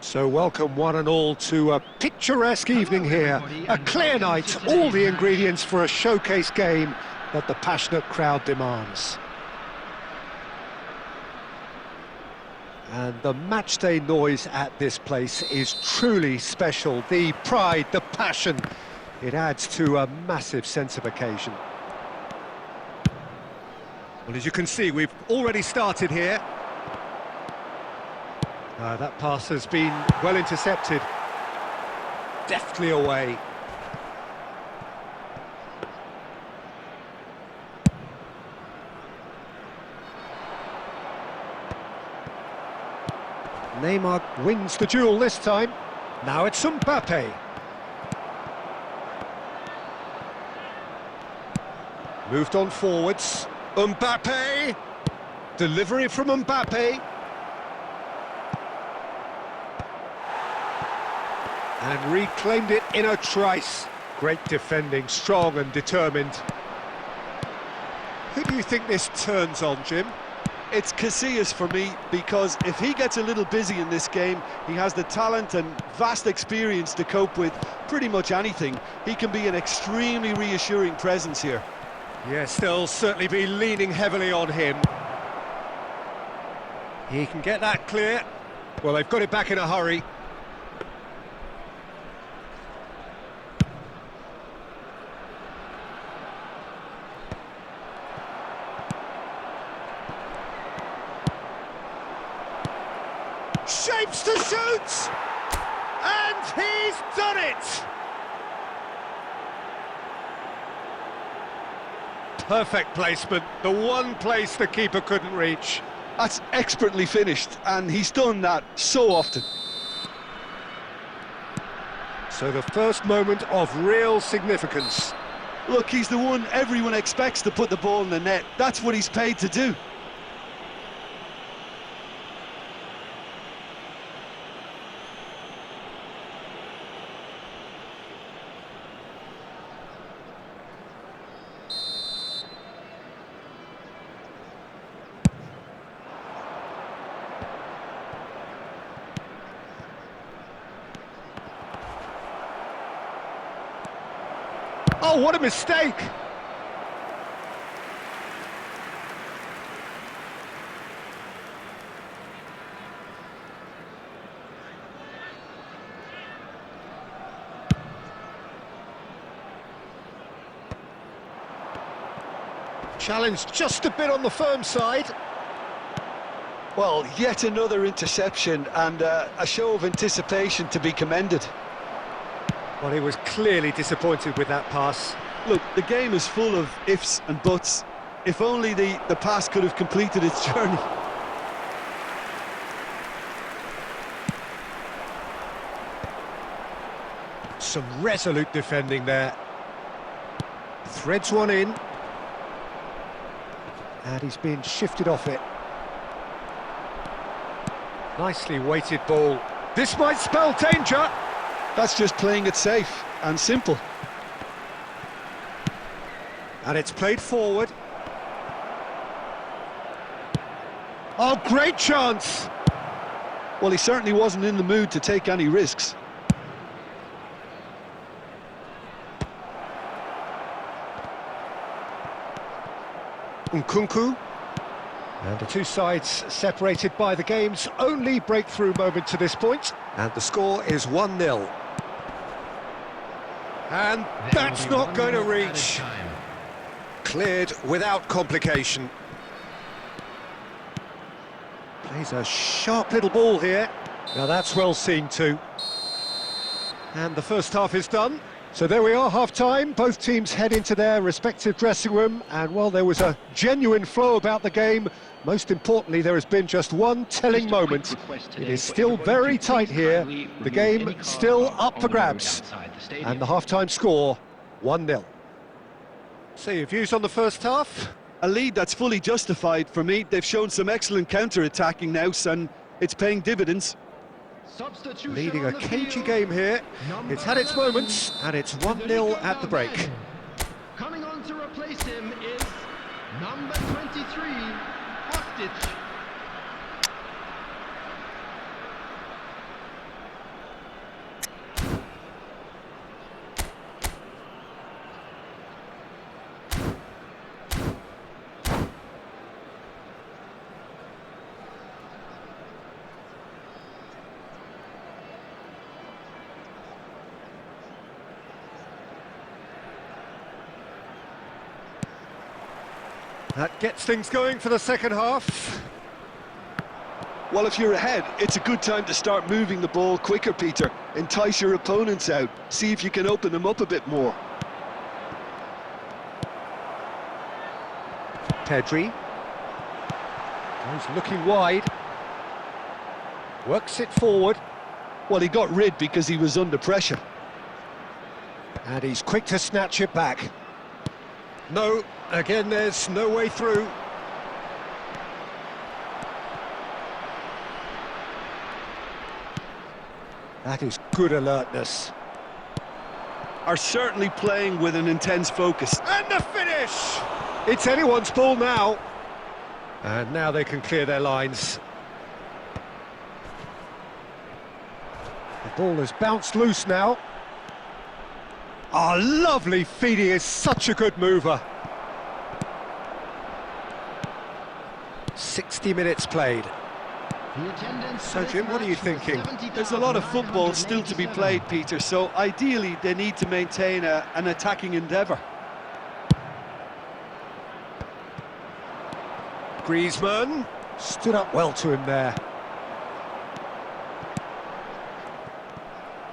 So welcome one and all to a picturesque evening here. A clear night, all the ingredients for a showcase game that the passionate crowd demands. And the matchday noise at this place is truly special. The pride, the passion, it adds to a massive sense of occasion. Well, as you can see, we've already started here. That pass has been well intercepted. Deftly away. Neymar wins the duel this time. Now it's Mbappe. Moved on forwards. Mbappe! Delivery from Mbappe. And reclaimed it in a trice. Great defending, strong and determined. Who do you think this turns on, Jim? It's Casillas for me, because if he gets a little busy in this game, he has the talent and vast experience to cope with pretty much anything. He can be an extremely reassuring presence here. Yes, they'll certainly be leaning heavily on him. He can get that clear. Well, they've got it back in a hurry. Shapes to shoot! And he's done it! Perfect placement, the one place the keeper couldn't reach. That's expertly finished, and he's done that so often. So the first moment of real significance. Look, he's the one everyone expects to put the ball in the net. That's what he's paid to do. Oh, what a mistake! Challenge just a bit on the firm side. Well, yet another interception and a show of anticipation to be commended. Well, he was clearly disappointed with that pass. Look, the game is full of ifs and buts. If only the pass could have completed its journey. Some resolute defending there. Threads one in. And he's being shifted off it. Nicely weighted ball. This might spell danger. That's just playing it safe and simple. And it's played forward. Oh, great chance! Well, he certainly wasn't in the mood to take any risks. Nkunku. And the two sides separated by the game's only breakthrough moment to this point. And the score is 1-0. And that's not going to reach. Cleared without complication. Plays a sharp little ball here. Now that's well seen too. And the first half is done. So there we are, half-time. Both teams head into their respective dressing room. And while there was a genuine flow about the game, most importantly, there has been just one telling moment. It is still very tight here. The game still up for grabs. And the half-time score, 1-0. So your views on the first half? A lead that's fully justified for me. They've shown some excellent counter-attacking now, and it's paying dividends. Leading a cagey game here. It's had its moments, and it's 1-0 at the break. Coming on to replace him is number 23, Kostic. That gets things going for the second half. Well, if you're ahead, it's a good time to start moving the ball quicker, Peter. Entice your opponents out. See if you can open them up a bit more. Pedri. Goes looking wide. Works it forward. Well, he got rid because he was under pressure. And he's quick to snatch it back. No, again, there's no way through. That is good alertness. Are certainly playing with an intense focus. And the finish! It's anyone's ball now. And now they can clear their lines. The ball has bounced loose now. Oh, lovely feed, he is such a good mover. 60 minutes played. So, Jim, what are you thinking? There's a lot of football still to be played, Peter, so ideally they need to maintain an attacking endeavour. Griezmann stood up well to him there.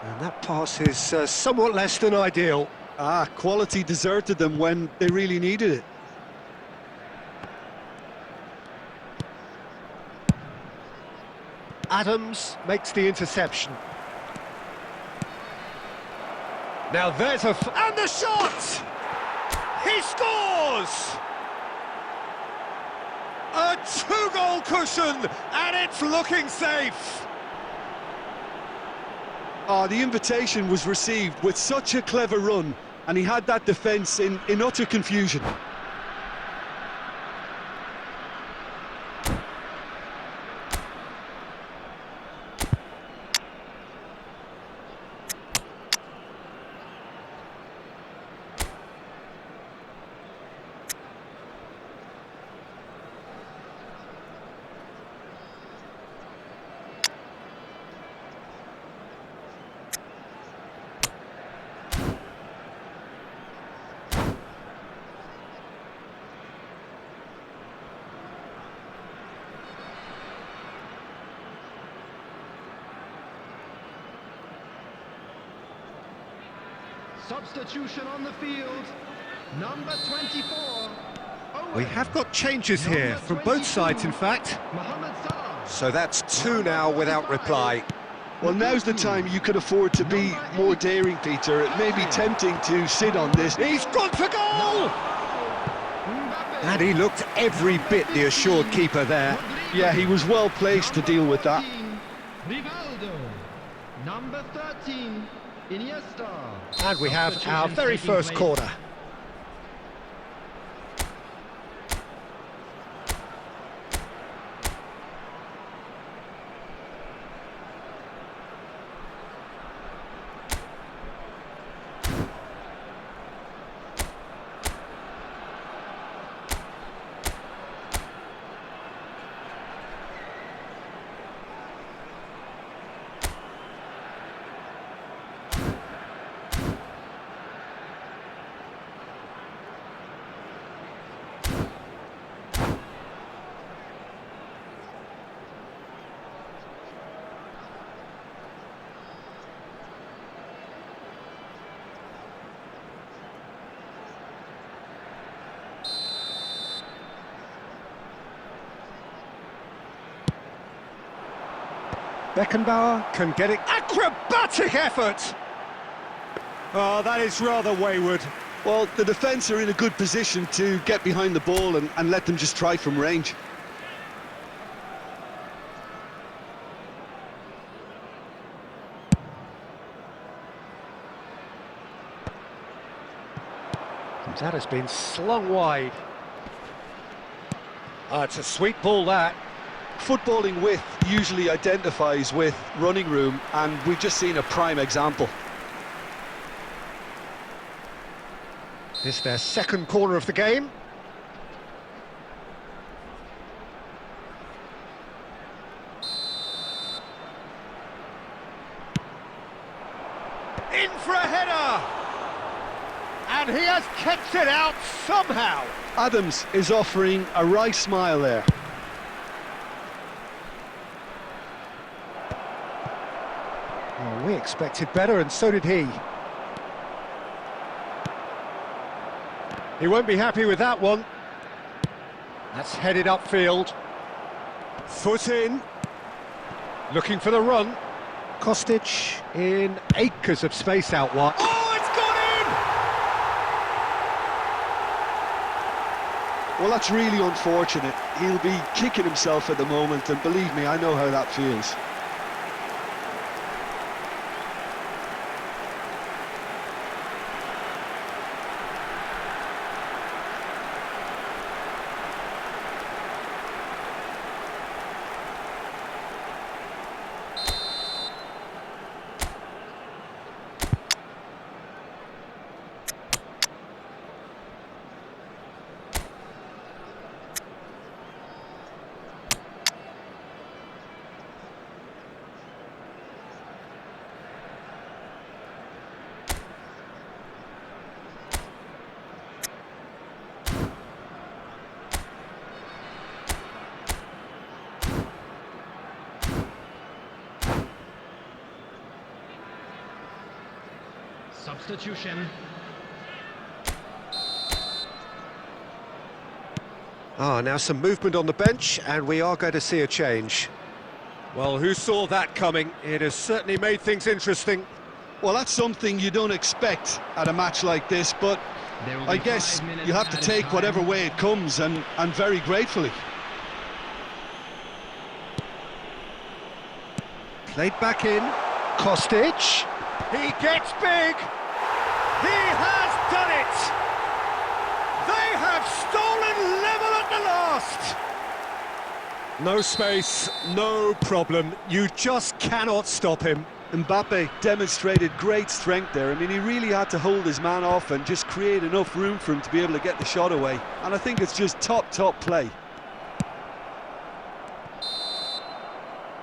And that pass is somewhat less than ideal. Quality deserted them when they really needed it. Adams makes the interception. Now there's and the shot! He scores! A two-goal cushion, and it's looking safe. The invitation was received with such a clever run, and he had that defence in utter confusion. Substitution on the field, number 24. Owen. We have got changes here from both sides, in fact. Mohamed Salah. So that's two now without reply. Well, now's the time you could afford to be more daring, Peter. It may be tempting to sit on this. He's gone for goal! And he looked every bit the assured keeper there. Yeah, he was well placed to deal with that. Rivaldo, number 13, Iniesta. And we have our very first corner. Beckenbauer can get it. Acrobatic effort! Oh, that is rather wayward. Well, the defence are in a good position to get behind the ball and let them just try from range. That has been slung wide. It's a sweet ball, that. Footballing width usually identifies with running room, and we've just seen a prime example. It's their second corner of the game. In for a header! And he has kept it out somehow. Adams is offering a wry smile there. Oh, we expected better, and so did he. He won't be happy with that one. That's headed upfield. Foot in. Looking for the run. Kostic in acres of space out wide. Oh, it's gone in! Well, that's really unfortunate. He'll be kicking himself at the moment, and believe me, I know how that feels. Substitution. Now some movement on the bench, and we are going to see a change. Well, who saw that coming? It has certainly made things interesting. Well, that's something you don't expect at a match like this, but I guess you have to take whatever way it comes, and very gratefully. Played back in. Kostic. He gets big. He has done it. They have stolen level at the last. No space, no problem. You just cannot stop him. Mbappe demonstrated great strength there. I mean, he really had to hold his man off and just create enough room for him to be able to get the shot away. And I think it's just top play.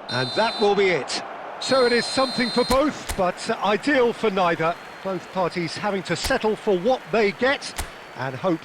And that will be it. So it is something for both, but ideal for neither. Both parties having to settle for what they get and hope.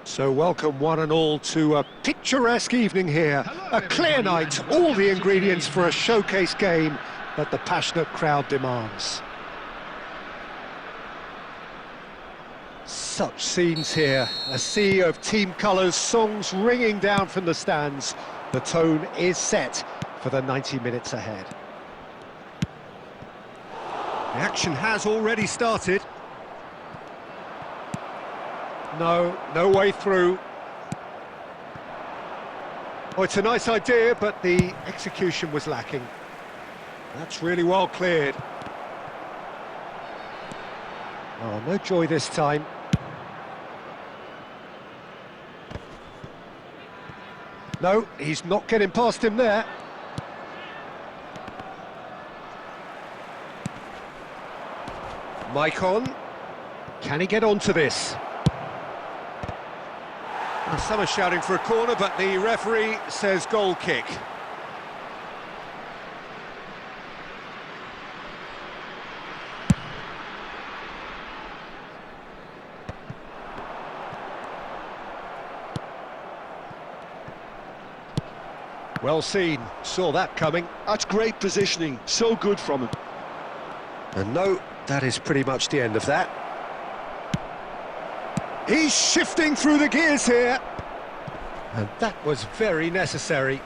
So welcome one and all to a picturesque evening here. A clear night, all the ingredients for a showcase game that the passionate crowd demands. Such scenes here, a sea of team colours, songs ringing down from the stands. The tone is set for the 90 minutes ahead. The action has already started. No way through. Oh, it's a nice idea, but the execution was lacking. That's really well cleared. Oh, no joy this time. No, he's not getting past him there. Maicon. Can he get onto this? Well, some are shouting for a corner, but the referee says goal kick. Well seen, saw that coming. That's great positioning, so good from him. And no, that is pretty much the end of that. He's shifting through the gears here. And that was very necessary.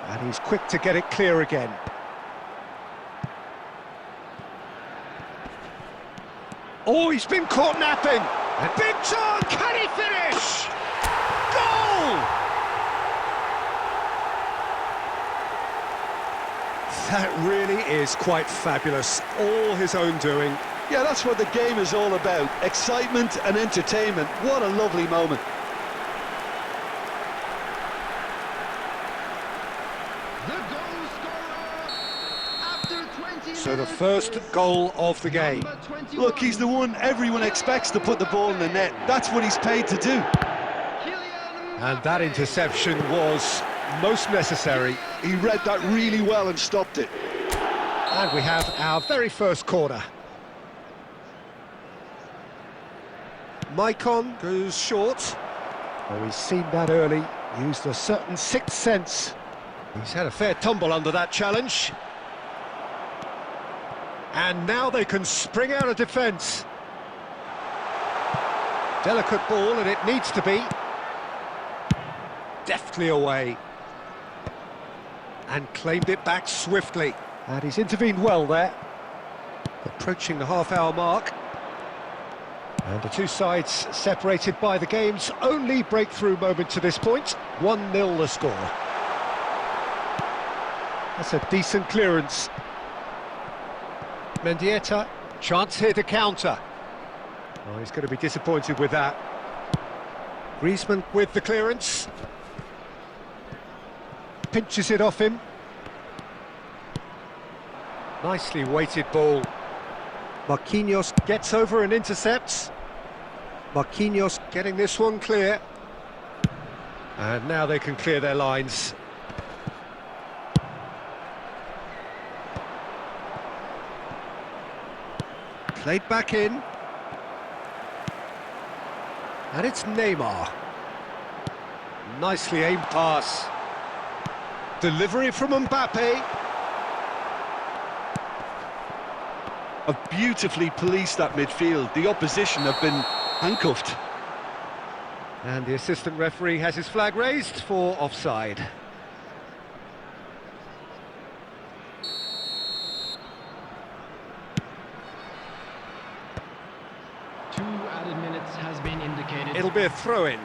And he's quick to get it clear again. Oh, he's been caught napping. And big chance, can he finish? Goal! That really is quite fabulous, all his own doing. Yeah, that's what the game is all about. Excitement and entertainment. What a lovely moment. The goal scorer after 20 So the minutes first is goal of the game. number 21. Look, he's the one everyone expects to put the ball in the net. That's what he's paid to do. Kylian And that Mbappe. interception was most necessary. He read that really well and stopped it. And we have our very first corner. Maicon goes short. Oh, he's seen that early, used a certain sixth sense. He's had a fair tumble under that challenge. And now they can spring out of defence. Delicate ball, and it needs to be. Deftly away. And claimed it back swiftly. And he's intervened well there. Approaching the half-hour mark. And the two sides separated by the game's only breakthrough moment to this point. 1-0 the score. That's a decent clearance. Mendieta, chance here to counter. Oh, he's going to be disappointed with that. Griezmann with the clearance. Pinches it off him. Nicely weighted ball. Marquinhos gets over and intercepts. Marquinhos getting this one clear. And now they can clear their lines. Played back in. And it's Neymar. Nicely aimed pass. Delivery from Mbappe. Have beautifully policed that midfield. The opposition have been handcuffed. And the assistant referee has his flag raised for offside. Two added minutes has been indicated. It'll be a throw-in.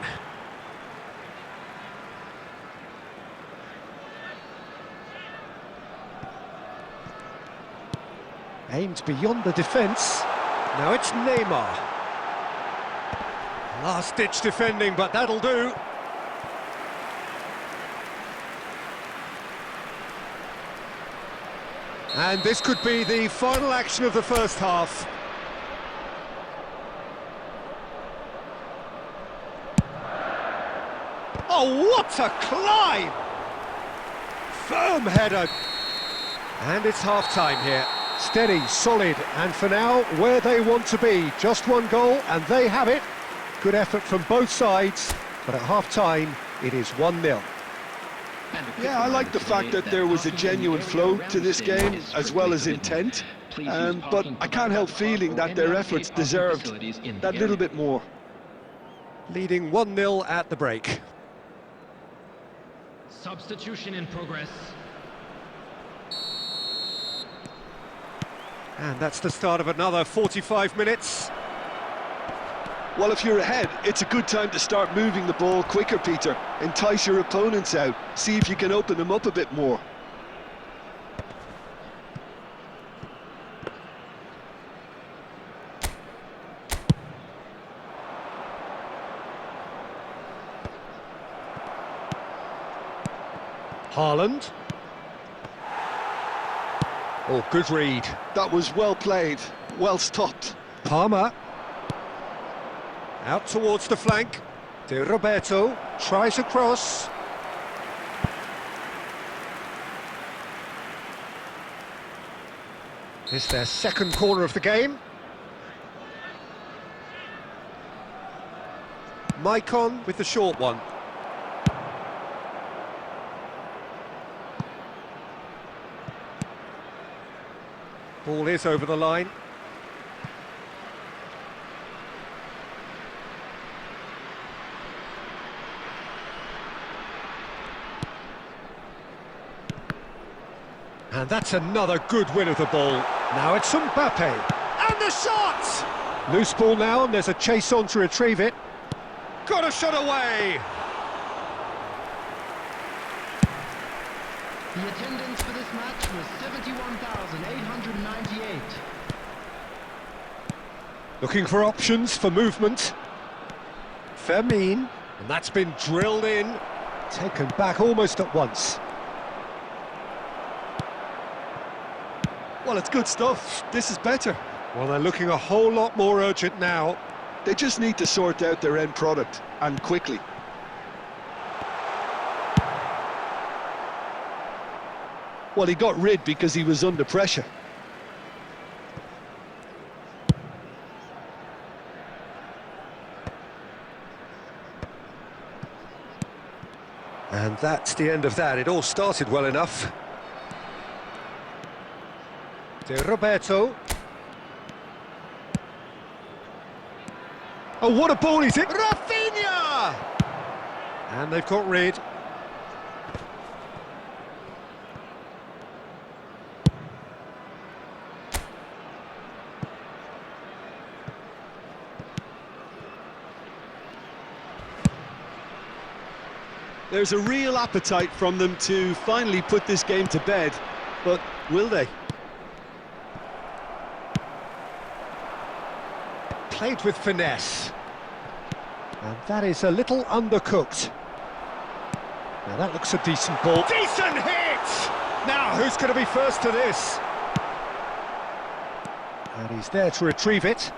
Aimed beyond the defence. Now it's Neymar. Last-ditch defending, but that'll do. And this could be the final action of the first half. Oh, what a climb! Firm header. And it's half-time here. Steady, solid, and for now, where they want to be. Just one goal, and they have it. Good effort from both sides, but at half-time, it is 1-0. Yeah, I like the fact that there was a genuine flow to this game, as well as intent. But I can't help feeling that their efforts deserved that little bit more. Leading 1-0 at the break. Substitution in progress. And that's the start of another 45 minutes. Well, if you're ahead, it's a good time to start moving the ball quicker, Peter. Entice your opponents out. See if you can open them up a bit more. Haaland. Oh, good read. That was well played, well stopped. Palmer. Out towards the flank. De Roberto tries a cross. It's their second corner of the game. Maicon with the short one. Ball is over the line. And that's another good win of the ball. Now it's Mbappe. And the shot! Loose ball now, and there's a chase on to retrieve it. Got a shot away! The attendance for this match was 71,898. Looking for options for movement. Fermin, and that's been drilled in. Taken back almost at once. Well, it's good stuff. This is better. Well, they're looking a whole lot more urgent now. They just need to sort out their end product, and quickly. Well, he got rid because he was under pressure. And that's the end of that. It all started well enough. De Roberto. Oh, what a ball he's hit! Rafinha! And they've got rid. There's a real appetite from them to finally put this game to bed, but will they? Played with finesse. And that is a little undercooked. Now that looks a decent ball. Decent hit! Now who's going to be first to this? And he's there to retrieve it.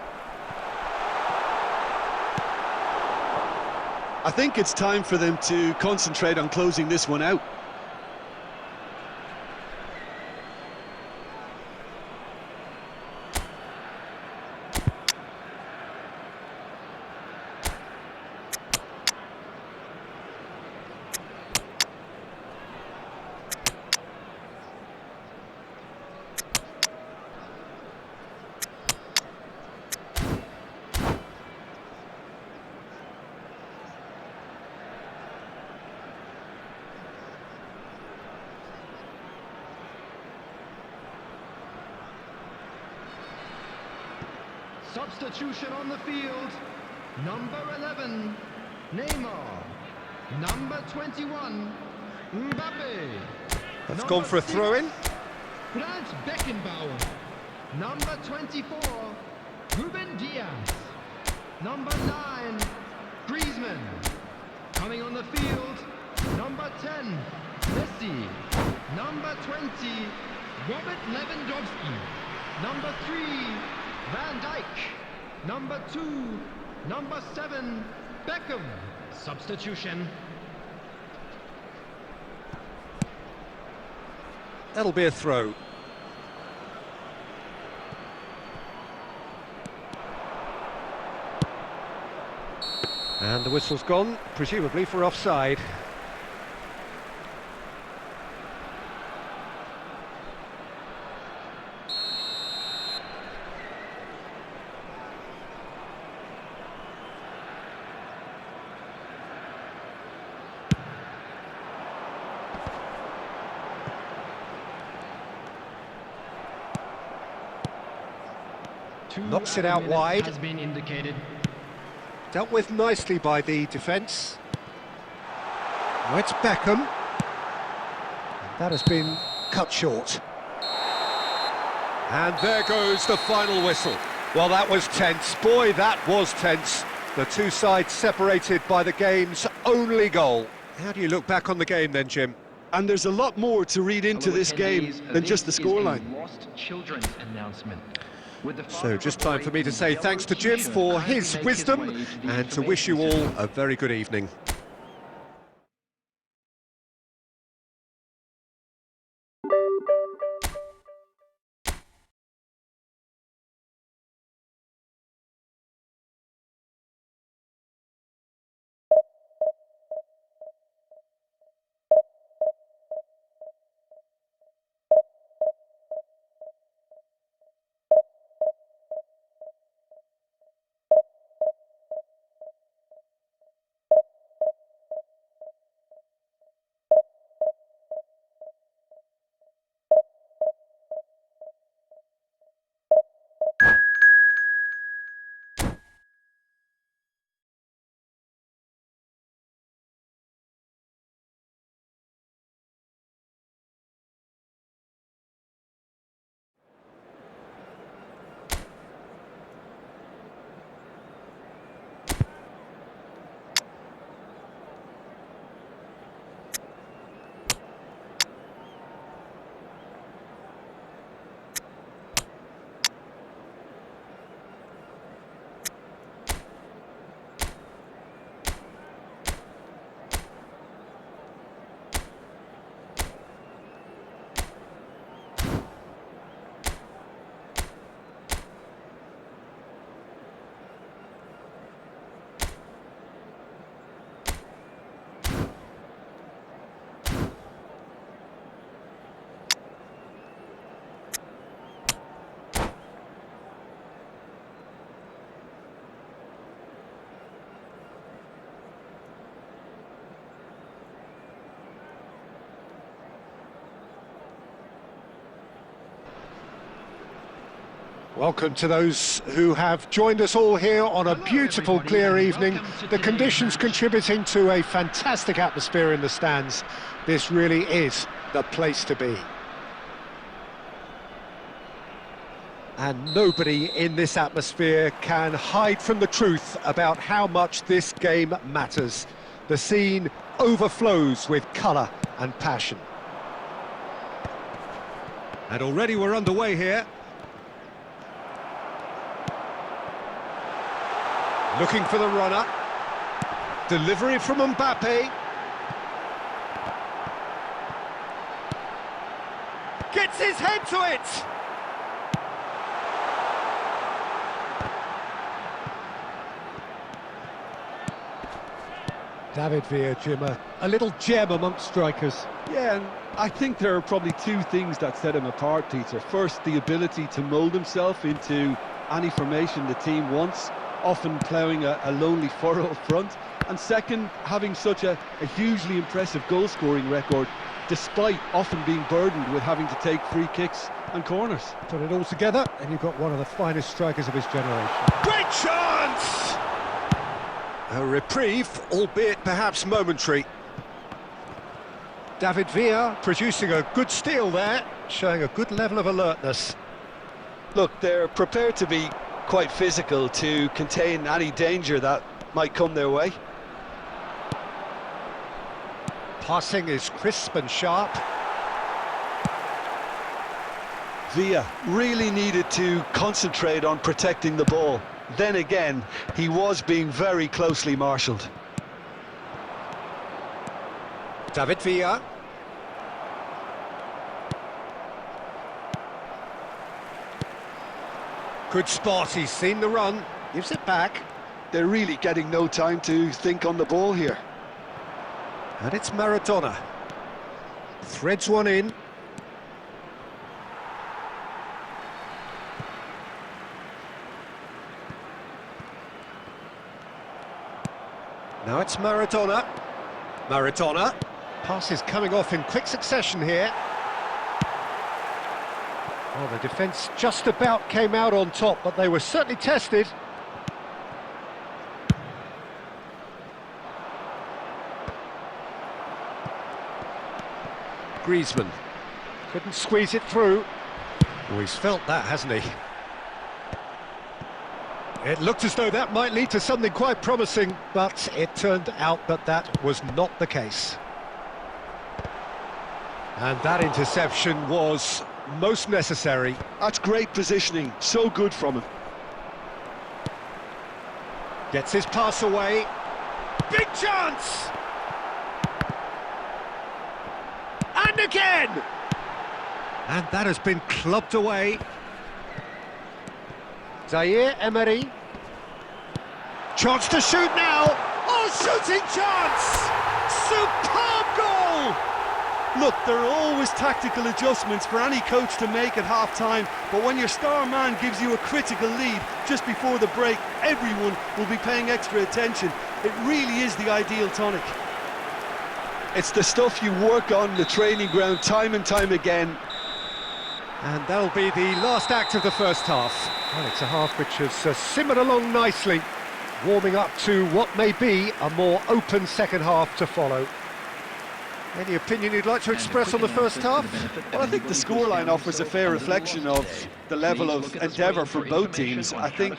I think it's time for them to concentrate on closing this one out. Substitution on the field. Number 11, Neymar. Number 21, Mbappe. That's Number gone for a 6, throw-in. Beckenbauer. Number 24, Ruben Diaz. Number 9, Griezmann. Coming on the field, number 10, Messi. Number 20, Robert Lewandowski. Number 3, Van Dijk. Number 2, number 7, Beckham. Substitution. That'll be a throw. And the whistle's gone, presumably for offside. Knocks it out wide. Has been indicated. Dealt with nicely by the defence. Now it's Beckham. And that has been cut short. And there goes the final whistle. Well, that was tense. Boy, that was tense. The two sides separated by the game's only goal. How do you look back on the game then, Jim? And there's a lot more to read into this game than just the scoreline. So just time for me to say thanks to Jim for his wisdom and to wish you all a very good evening. Welcome to those who have joined us all here on a beautiful, clear evening. The conditions contributing to a fantastic atmosphere in the stands. This really is the place to be. And nobody in this atmosphere can hide from the truth about how much this game matters. The scene overflows with colour and passion. And already we're underway here. Looking for the runner. Delivery from Mbappe. Gets his head to it! David Villa, Jim, a little gem amongst strikers. Yeah, and I think there are probably two things that set him apart, Peter. First, the ability to mould himself into any formation the team wants, often ploughing a lonely furrow up front. And second, having such a hugely impressive goal-scoring record, despite often being burdened with having to take free kicks and corners. Put it all together, and you've got one of the finest strikers of his generation. Great chance! A reprieve, albeit perhaps momentary. David Villa producing a good steal there, showing a good level of alertness. Look, they're prepared to be quite physical to contain any danger that might come their way. Passing is crisp and sharp. Villa really needed to concentrate on protecting the ball. Then again, he was being very closely marshalled. David Villa. Good spot, he's seen the run, gives it back. They're really getting no time to think on the ball here. And it's Maradona. Threads one in. Now it's Maradona. Pass is coming off in quick succession here. Well, the defence just about came out on top, but they were certainly tested. Griezmann couldn't squeeze it through. Oh, he's felt that, hasn't he? It looked as though that might lead to something quite promising, but it turned out that that was not the case. And that interception was most necessary. That's great positioning, so good from him. Gets his pass away. Big chance! And again! And that has been clubbed away. Zaire Emery. Chance to shoot now! Oh, shooting chance! Superb goal! Look, there are always tactical adjustments for any coach to make at half-time, but when your star man gives you a critical lead just before the break, everyone will be paying extra attention. It really is the ideal tonic. It's the stuff you work on the training ground time and time again. And that'll be the last act of the first half. Well, it's a half which has simmered along nicely, warming up to what may be a more open second half to follow. Any opinion you'd like to express on the first half? Well, I think the scoreline offers a fair reflection of the level of endeavour for both teams. I think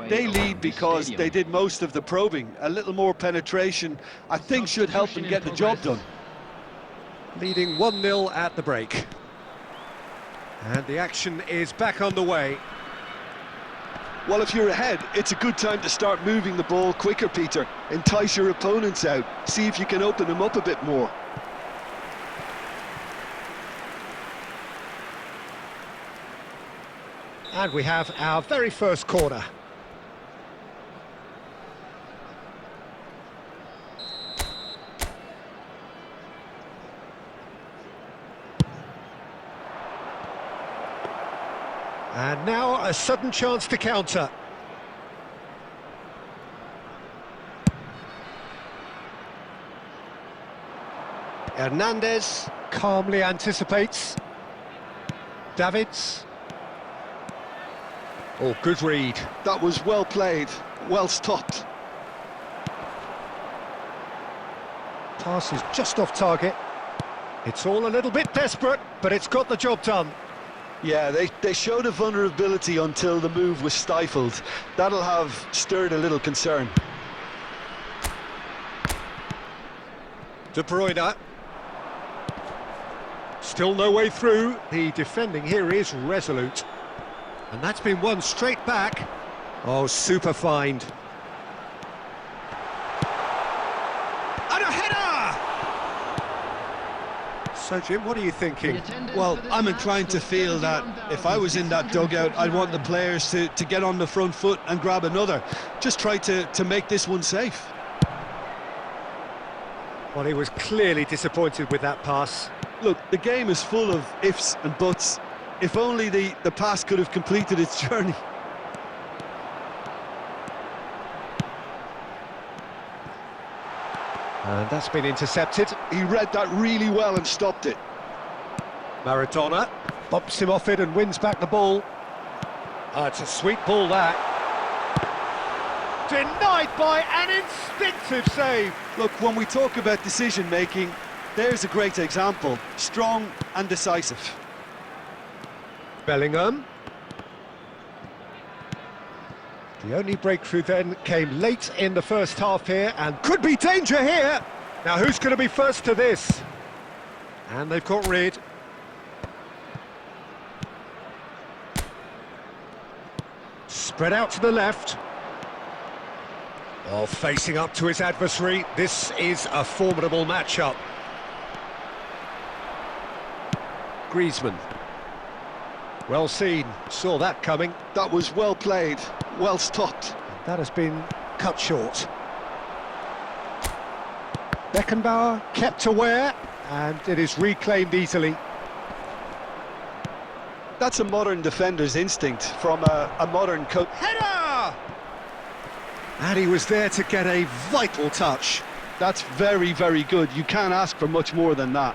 they lead because they did most of the probing. A little more penetration, I think, should help them get the job done. Leading 1-0 at the break. And the action is back underway. Well, if you're ahead, it's a good time to start moving the ball quicker, Peter. Entice your opponents out. See if you can open them up a bit more. And we have our very first corner. And now a sudden chance to counter. Hernandez calmly anticipates. Davids. Oh, good read. That was well played, well stopped. Pass is just off target. It's all a little bit desperate, but it's got the job done. Yeah, they showed a vulnerability until the move was stifled. That'll have stirred a little concern. De Bruyne. Still no way through. The defending here is resolute. And that's been won straight back. Oh, super find. And a header! So, Jim, what are you thinking? Well, I'm inclined to feel that if I was in that dugout, I'd want the players to get on the front foot and grab another. Just try to make this one safe. Well, he was clearly disappointed with that pass. Look, the game is full of ifs and buts. If only the pass could have completed its journey. And that's been intercepted. He read that really well and stopped it. Maradona bumps him off it and wins back the ball. It's a sweet ball, that. Denied by an instinctive save. Look, when we talk about decision-making, there's a great example. Strong and decisive. Bellingham. The only breakthrough then came late in the first half here, and could be danger here. Now who's going to be first to this? And they've got rid. Spread out to the left. Oh, facing up to his adversary. This is a formidable matchup. Griezmann. Well seen, saw that coming. That was well played, well stopped. That has been cut short. Beckenbauer kept aware, and it is reclaimed easily. That's a modern defender's instinct from a modern coach. Header! And he was there to get a vital touch. That's very, very good. You can't ask for much more than that.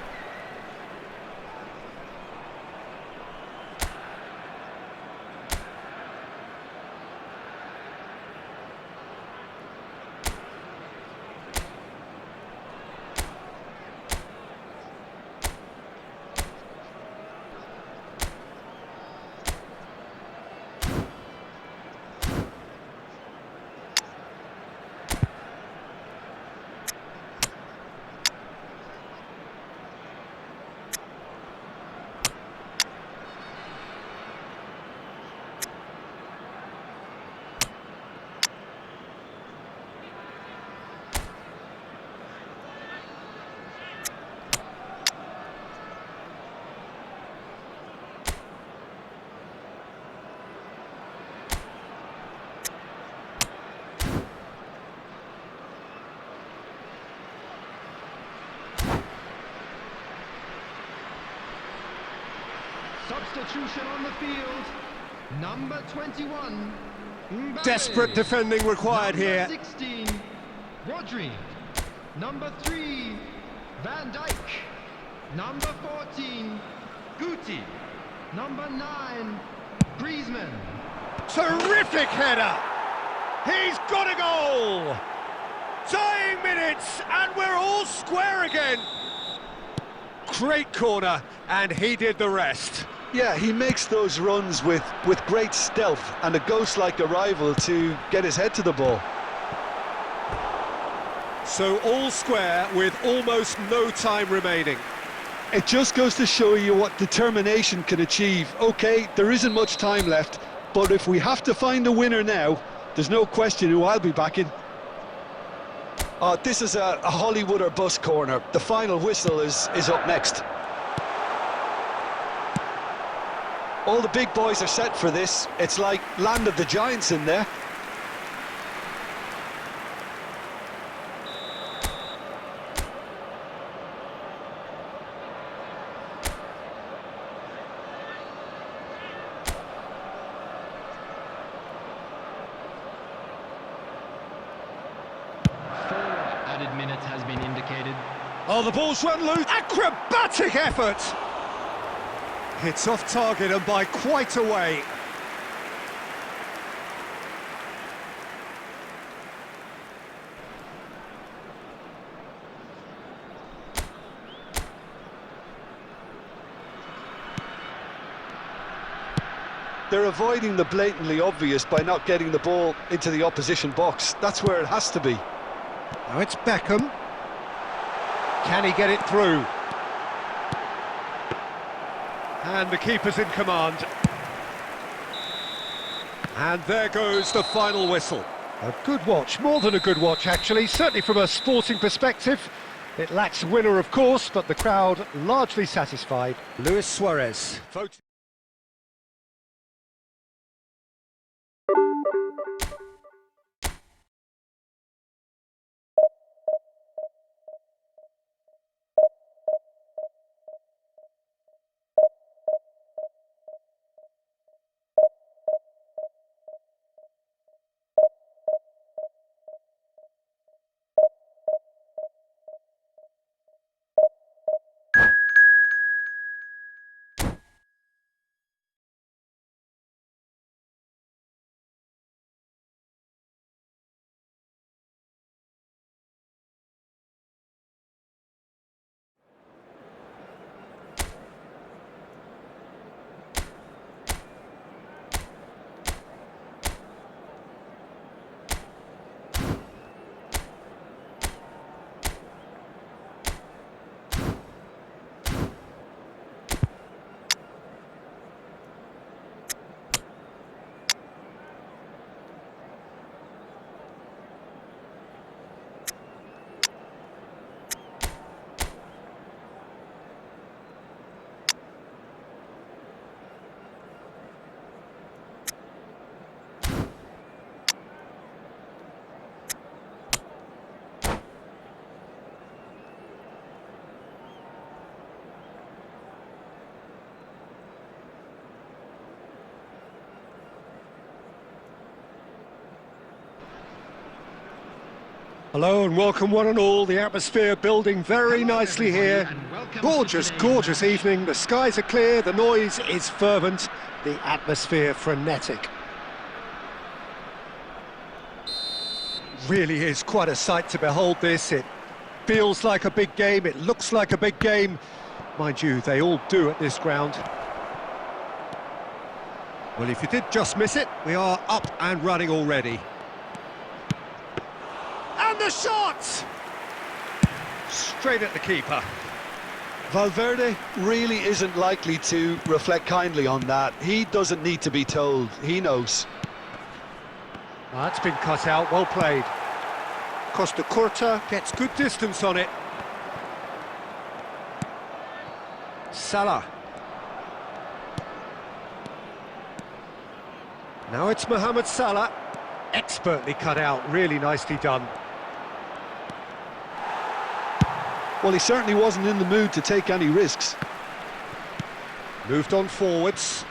substitution on the field. Number 21. Mbappe. Desperate defending required Number here. 16. Rodri. Number 3. Van Dijk. Number 14. Guti. Number 9. Griezmann. Terrific header! He's got a goal! Dying minutes, and we're all square again! Great corner, and he did the rest. Yeah, he makes those runs with great stealth and a ghost-like arrival to get his head to the ball. So all square with almost no time remaining. It just goes to show you what determination can achieve. Okay, there isn't much time left, but if we have to find a winner now, there's no question who I'll be backing. Oh, this is a Hollywood or bust corner. The final whistle is up next. All the big boys are set for this. It's like Land of the Giants in there. Added minutes has been indicated. Oh, the ball's run loose. Acrobatic effort! It's off target and by quite a way. They're avoiding the blatantly obvious by not getting the ball into the opposition box. That's where it has to be. Now it's Beckham. Can he get it through? And the keeper's in command. And there goes the final whistle. A good watch, more than a good watch actually, certainly from a sporting perspective. It lacks a winner of course, but the crowd largely satisfied. Luis Suarez. Vote. Hello and welcome one and all, the atmosphere building very nicely here. Gorgeous, gorgeous evening, the skies are clear, the noise is fervent, the atmosphere frenetic. Really is quite a sight to behold this, it feels like a big game, it looks like a big game. Mind you, they all do at this ground. Well, if you did just miss it, we are up and running already. And the shot! Straight at the keeper. Valverde really isn't likely to reflect kindly on that. He doesn't need to be told, he knows. That's been cut out, well played. Costa Curta gets good distance on it. Salah. Now it's Mohamed Salah. Expertly cut out, really nicely done. Well, he certainly wasn't in the mood to take any risks. Moved on forwards.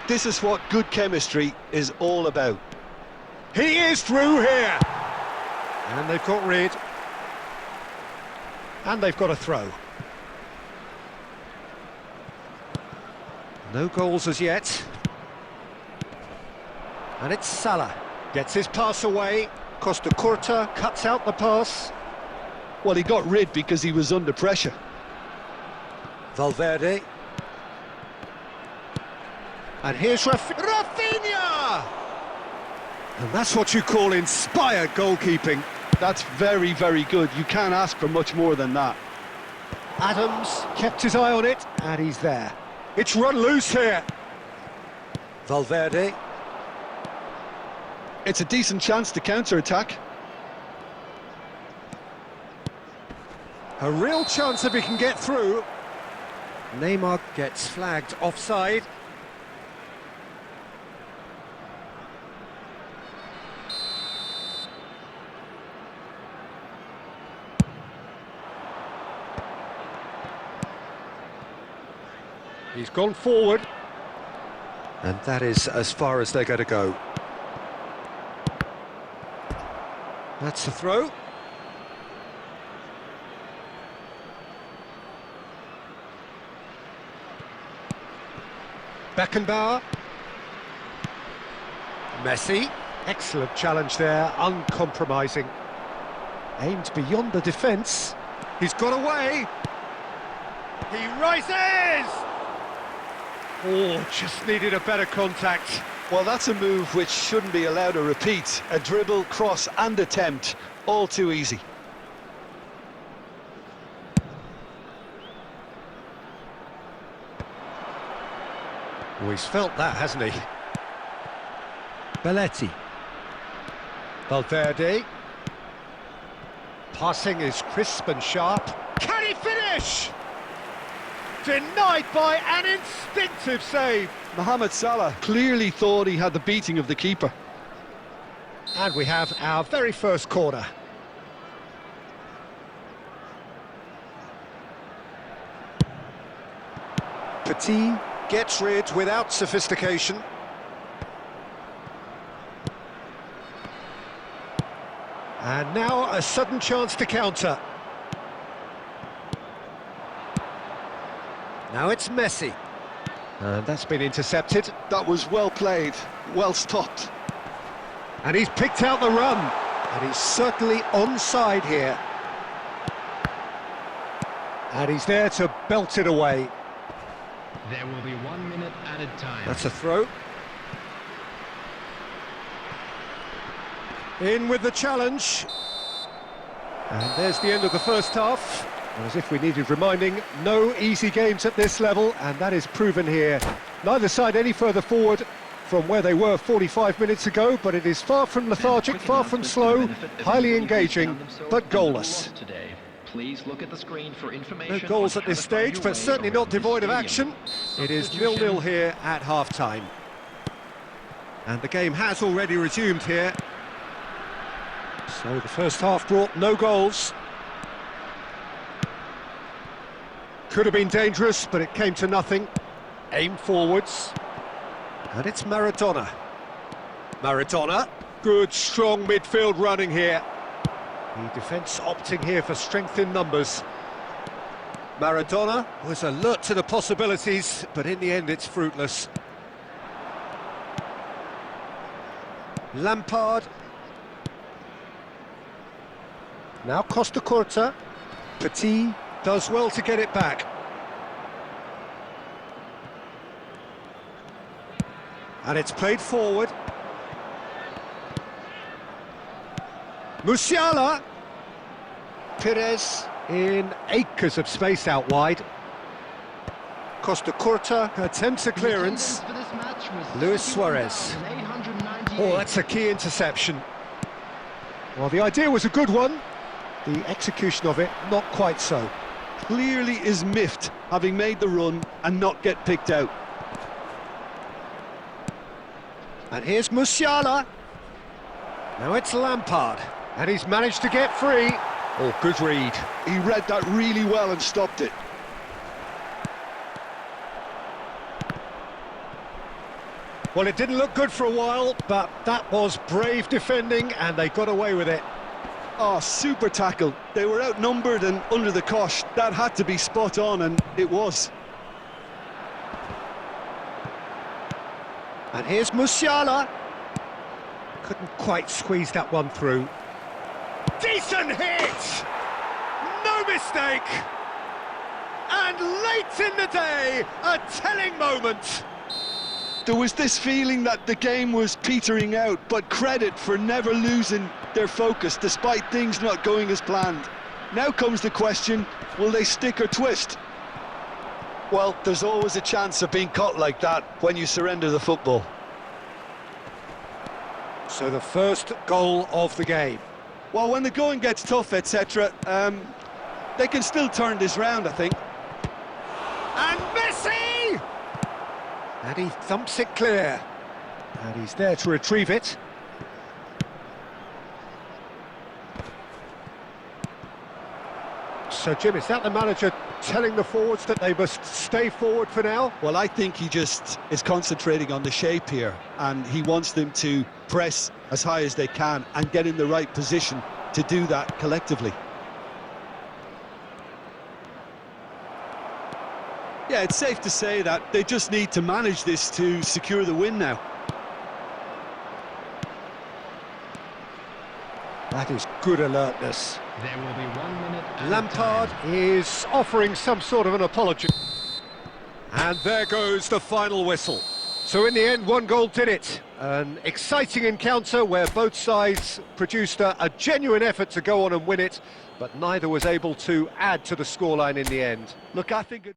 This is what good chemistry is all about. He is through here! And they've got rid. And they've got a throw. No goals as yet. And it's Salah. Gets his pass away. Costa Curta cuts out the pass. Well, he got rid because he was under pressure. Valverde. And here's Rafinha! And that's what you call inspired goalkeeping. That's very, very good. You can't ask for much more than that. Adams kept his eye on it, and he's there. It's run loose here. Valverde. It's a decent chance to counter-attack. A real chance if he can get through. Neymar gets flagged offside. He's gone forward. And that is as far as they're going to go. That's a throw. Beckenbauer. Messi. Excellent challenge there, uncompromising. Aimed beyond the defence. He's got away. He rises! Oh, just needed a better contact. Well, that's a move which shouldn't be allowed to repeat. A dribble, cross and attempt, all too easy. Oh, he's felt that, hasn't he? Belletti. Valverde. Passing is crisp and sharp. Can he finish? Denied by an instinctive save. Mohamed Salah clearly thought he had the beating of the keeper. And we have our very first corner. Petit gets rid without sophistication. And now a sudden chance to counter. Now it's Messi. And that's been intercepted. That was well played, well stopped. And he's picked out the run. And he's certainly onside here. And he's there to belt it away. There will be 1 minute added time. That's a throw. In with the challenge. And there's the end of the first half. As if we needed reminding, no easy games at this level, and that is proven here. Neither side any further forward from where they were 45 minutes ago, but it is far from lethargic, far from slow, highly engaging, but goalless. Please look at the screen for No information. goals at this stage, but certainly not devoid of action. It is 0-0 here at half-time. And the game has already resumed here. So the first half brought no goals. Could have been dangerous, but it came to nothing. Aim forwards. And it's Maradona. Maradona. Good, strong midfield running here. The defence opting here for strength in numbers. Maradona was alert to the possibilities, but in the end it's fruitless. Lampard. Now Costa Curta. Petit does well to get it back. And it's played forward. Musiala. Perez in acres of space out wide. Costa Curta attempts a clearance. Luis Suarez. Oh, that's a key interception. Well, the idea was a good one. The execution of it, not quite so. Clearly is miffed, having made the run and not get picked out. And here's Musiala. Now it's Lampard. And he's managed to get free. Oh, good read. He read that really well and stopped it. Well, it didn't look good for a while, but that was brave defending, and they got away with it. Oh, super tackle. They were outnumbered and under the cosh. That had to be spot on, and it was. And here's Musiala. Couldn't quite squeeze that one through. Decent hit! No mistake! And late in the day, a telling moment. There was this feeling that the game was petering out, but credit for never losing their focus despite things not going as planned. Now comes the question, will they stick or twist? Well, there's always a chance of being caught like that when you surrender the football. So the first goal of the game. Well, when the going gets tough, etc., they can still turn this round, I think. And Messi! And he thumps it clear. And he's there to retrieve it. So, Jim, is that the manager telling the forwards that they must stay forward for now? Well, I think he just is concentrating on the shape here, and he wants them to press as high as they can and get in the right position to do that collectively. Yeah, it's safe to say that they just need to manage this to secure the win now. That is good alertness. There will be 1 minute. Lampard is offering some sort of an apology. And there goes the final whistle. So in the end, one goal did it. An exciting encounter where both sides produced a genuine effort to go on and win it, but neither was able to add to the scoreline in the end. Look, I think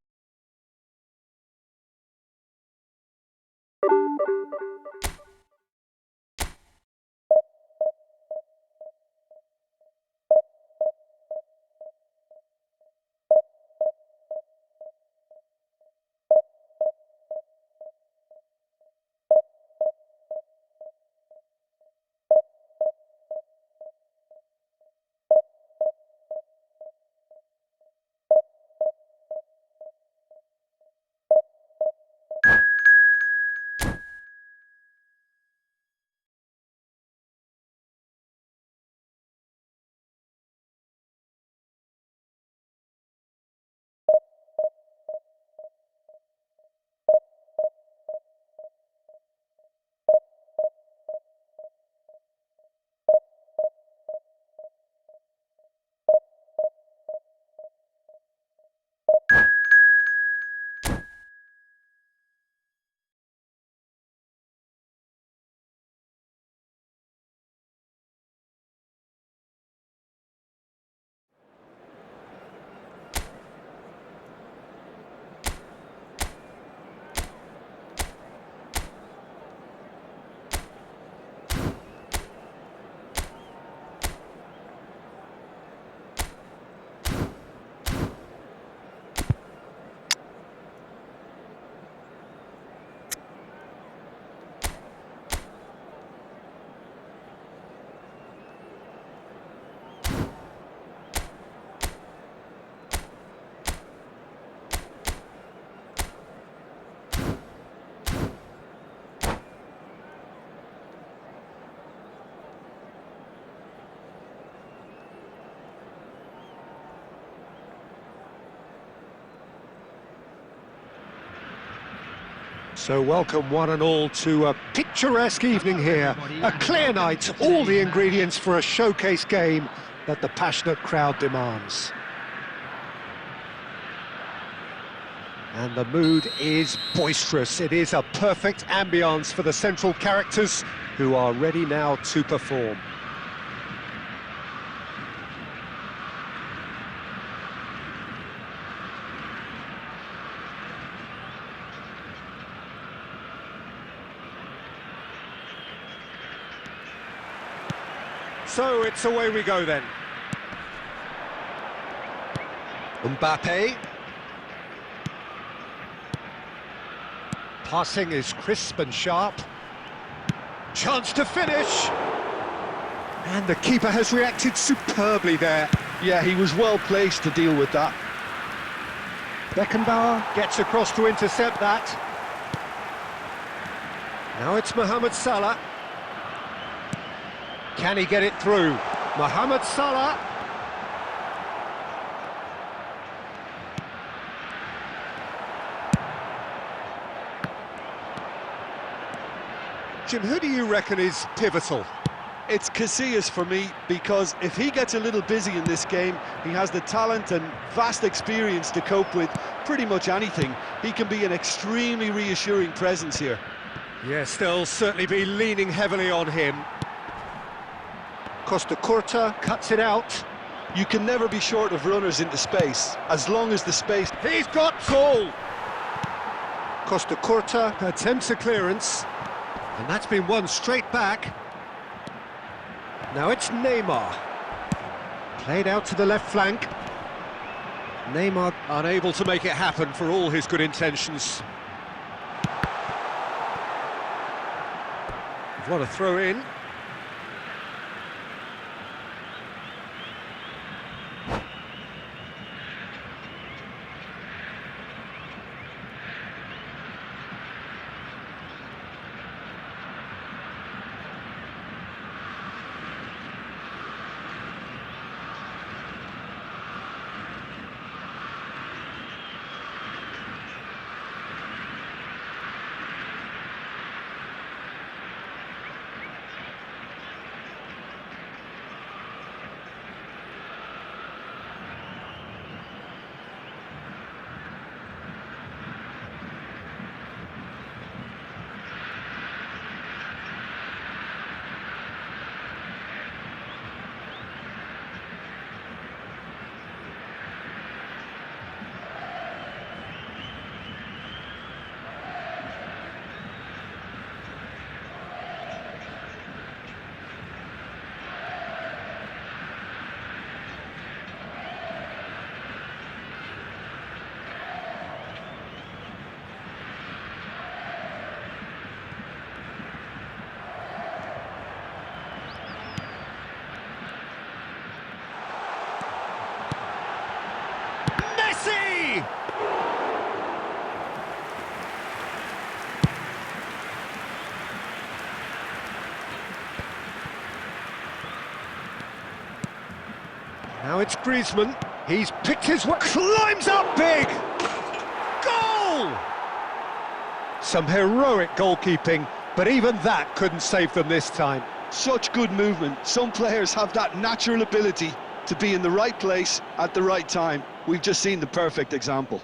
So welcome one and all to a picturesque evening here. A clear night, all the ingredients for a showcase game that the passionate crowd demands. And the mood is boisterous. It is a perfect ambience for the central characters who are ready now to perform. So it's away we go then. Mbappe. Passing is crisp and sharp. Chance to finish. And the keeper has reacted superbly there. yeah, he was well placed to deal with that. Beckenbauer gets across to intercept that. Now it's Mohamed Salah. Can he get it through? Mohamed Salah. Jim, who do you reckon is pivotal? It's Casillas for me, because if he gets a little busy in this game, he has the talent and vast experience to cope with pretty much anything. He can be an extremely reassuring presence here. Yes, they'll certainly be leaning heavily on him. Costa Curta cuts it out. You can never be short of runners into space, as long as the space... He's got goal! Costa Curta attempts a clearance, and that's been won straight back. Now it's Neymar. Played out to the left flank. Neymar unable to make it happen for all his good intentions. What a throw in. Now it's Griezmann. He's picked his way, climbs up big! Goal! Some heroic goalkeeping, but even that couldn't save them this time. Such good movement. Some players have that natural ability to be in the right place at the right time. We've just seen the perfect example.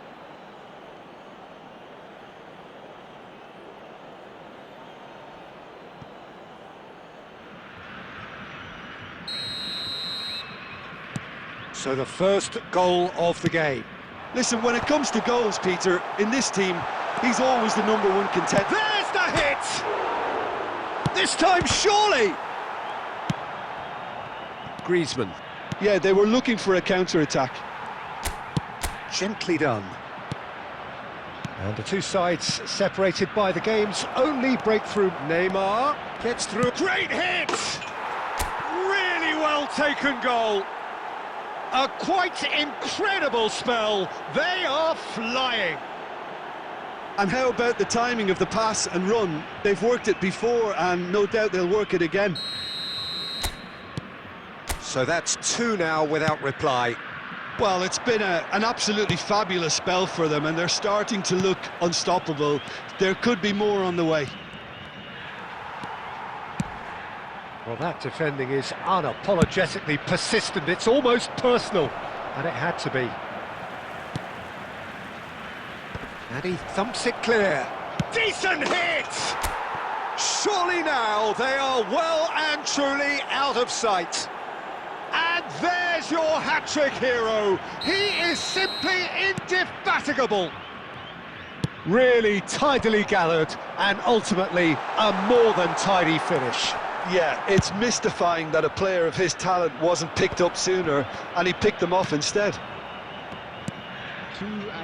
So the first goal of the game. Listen, when it comes to goals, Peter, in this team, he's always the #1 contender. There's the hit! This time, surely! Griezmann. Yeah, they were looking for a counter-attack. Gently done. And the two sides separated by the game's only breakthrough. Neymar gets through. Great hit! Really well taken goal. A quite incredible spell. They are flying. And how about the timing of the pass and run? They've worked it before, and no doubt they'll work it again. So that's 2 now without reply. Well, it's been an absolutely fabulous spell for them, and they're starting to look unstoppable. There could be more on the way. Well, that defending is unapologetically persistent. It's almost personal, and it had to be. And he thumps it clear. Decent hit! Surely now they are well and truly out of sight. And there's your hat-trick hero. He is simply indefatigable. Really tidily gathered, and ultimately a more than tidy finish. Yeah, it's mystifying that a player of his talent wasn't picked up sooner, and he picked them off instead.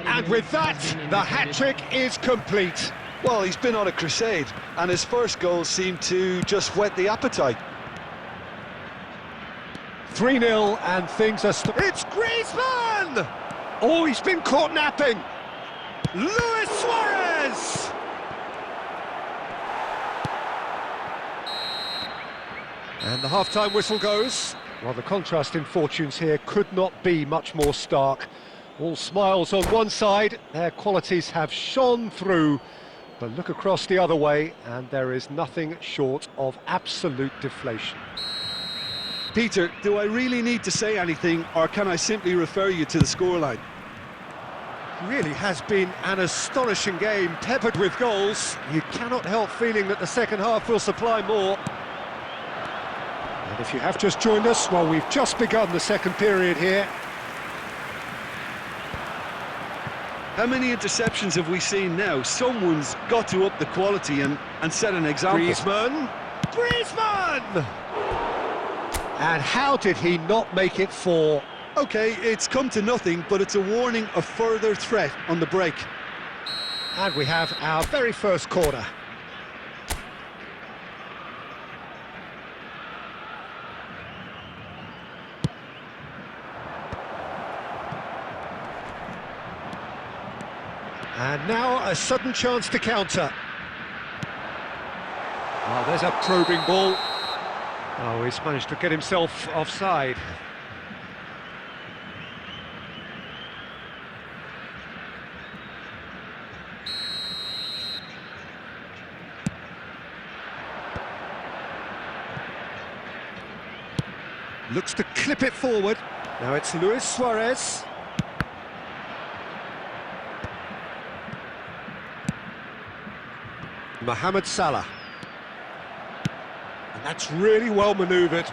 And with that, the hat-trick is complete. Well, he's been on a crusade, and his first goal seemed to just whet the appetite. 3-0, and things are... It's Griezmann! Oh, he's been caught napping. Luis Suarez! And the half-time whistle goes. Well, the contrast in fortunes here could not be much more stark. All smiles on one side, their qualities have shone through. But look across the other way, and there is nothing short of absolute deflation. Peter, do I really need to say anything, or can I simply refer you to the scoreline? Really has been an astonishing game, peppered with goals. You cannot help feeling that the second half will supply more. And if you have just joined us, well, we've just begun the second period here. How many interceptions have we seen now? Someone's got to up the quality and set an example. Griezmann! And how did he not make it 4? OK, it's come to nothing, but it's a warning of further threat on the break. And we have our very first corner. And now a sudden chance to counter. Oh, there's a probing ball. Oh, he's managed to get himself offside. Looks to clip it forward. Now it's Luis Suarez. Mohamed Salah. And that's really well manoeuvred.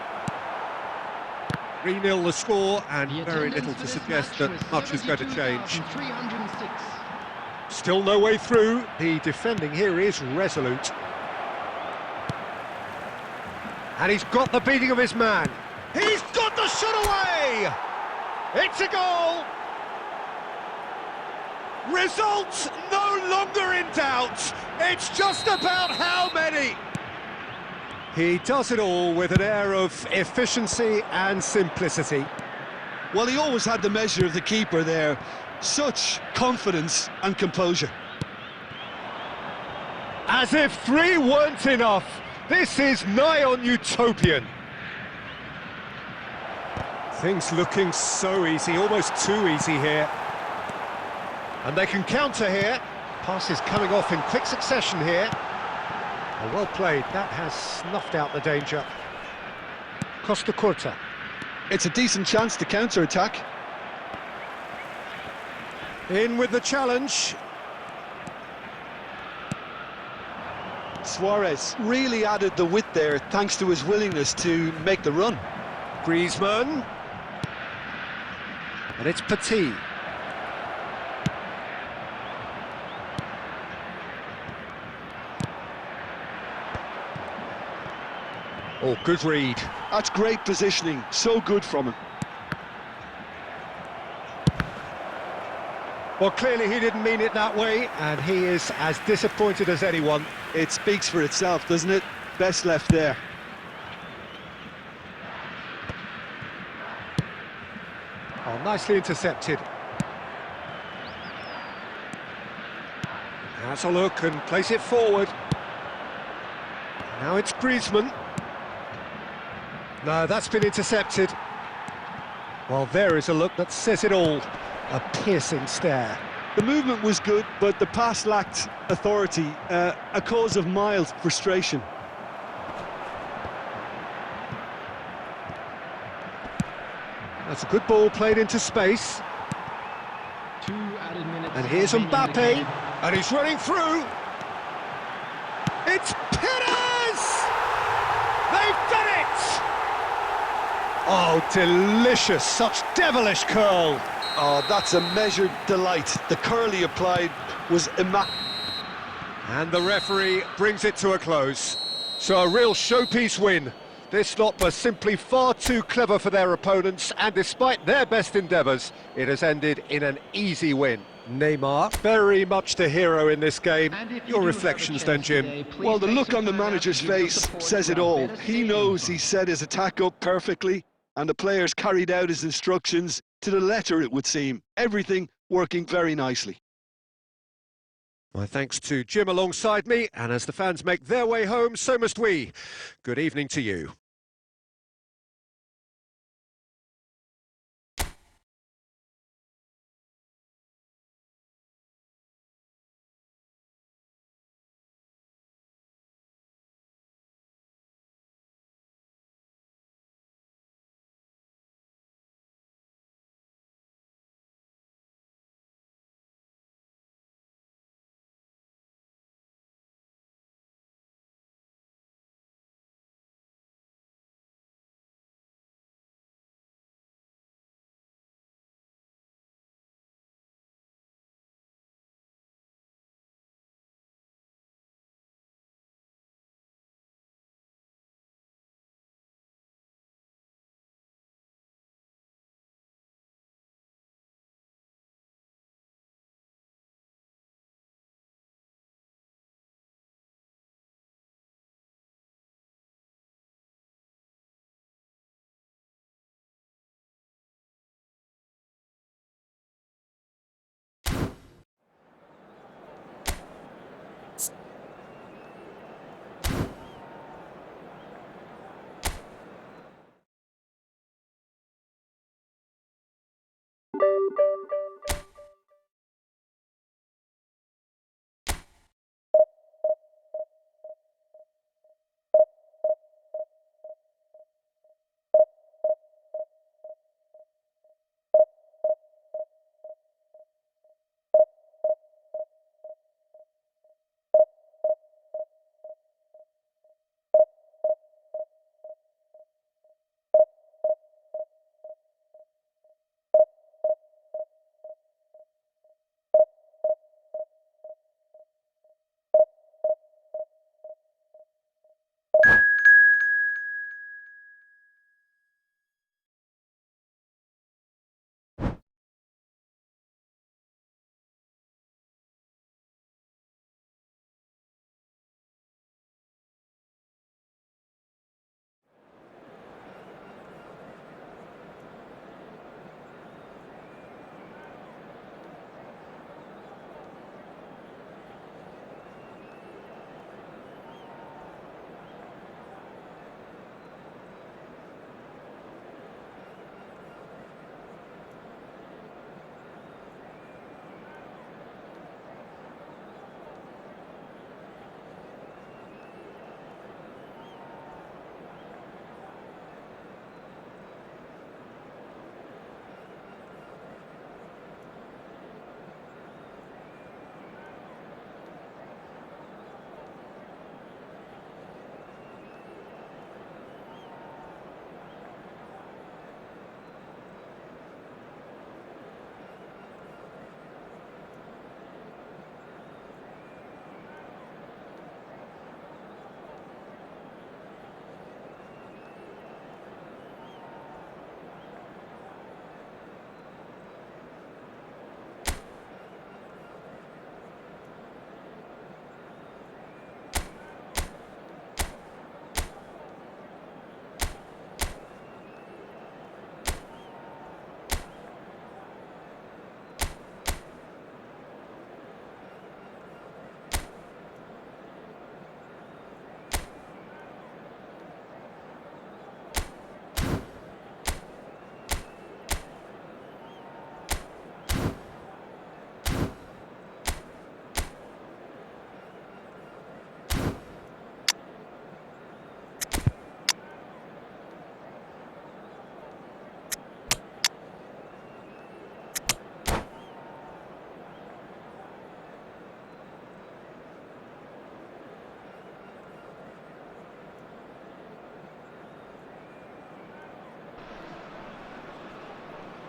3-0 the score, and very little to suggest that much is going to change. Still no way through. The defending here is resolute. And he's got the beating of his man. He's got the shot away! It's a goal! Results no longer in doubt. It's just about how many. He does it all with an air of efficiency and simplicity. Well, he always had the measure of the keeper there. Such confidence and composure. As if 3 weren't enough, this is nigh on utopian. Things looking so easy, almost too easy here. And they can counter here. Passes coming off in quick succession here. Oh, well played, that has snuffed out the danger. Costa Curta. It's a decent chance to counter-attack. In with the challenge. Suarez really added the width there thanks to his willingness to make the run. Griezmann. And it's Petit. Oh, good read. That's great positioning, so good from him. Well, clearly he didn't mean it that way, and he is as disappointed as anyone. It speaks for itself, doesn't it? Best left there. Oh, nicely intercepted. Has a look and place it forward. Now it's Griezmann. No, that's been intercepted. Well, there is a look that says it all. A piercing stare. The movement was good, but the pass lacked authority, a cause of mild frustration. That's a good ball played into space. 2 added minutes. And here's Mbappe, and he's running through. It's Perez! They've done it! Oh, delicious, such devilish curl. Oh, that's a measured delight. The curl he applied was immaculate. And the referee brings it to a close. So a real showpiece win. This lot was simply far too clever for their opponents, and despite their best endeavours, it has ended in an easy win. Neymar, very much the hero in this game. Your reflections then, Jim? Well, the look on the manager's face says it all. He knows he set his attack up perfectly, and the players carried out his instructions to the letter, it would seem. Everything working very nicely. My thanks to Jim alongside me, and as the fans make their way home, so must we. Good evening to you.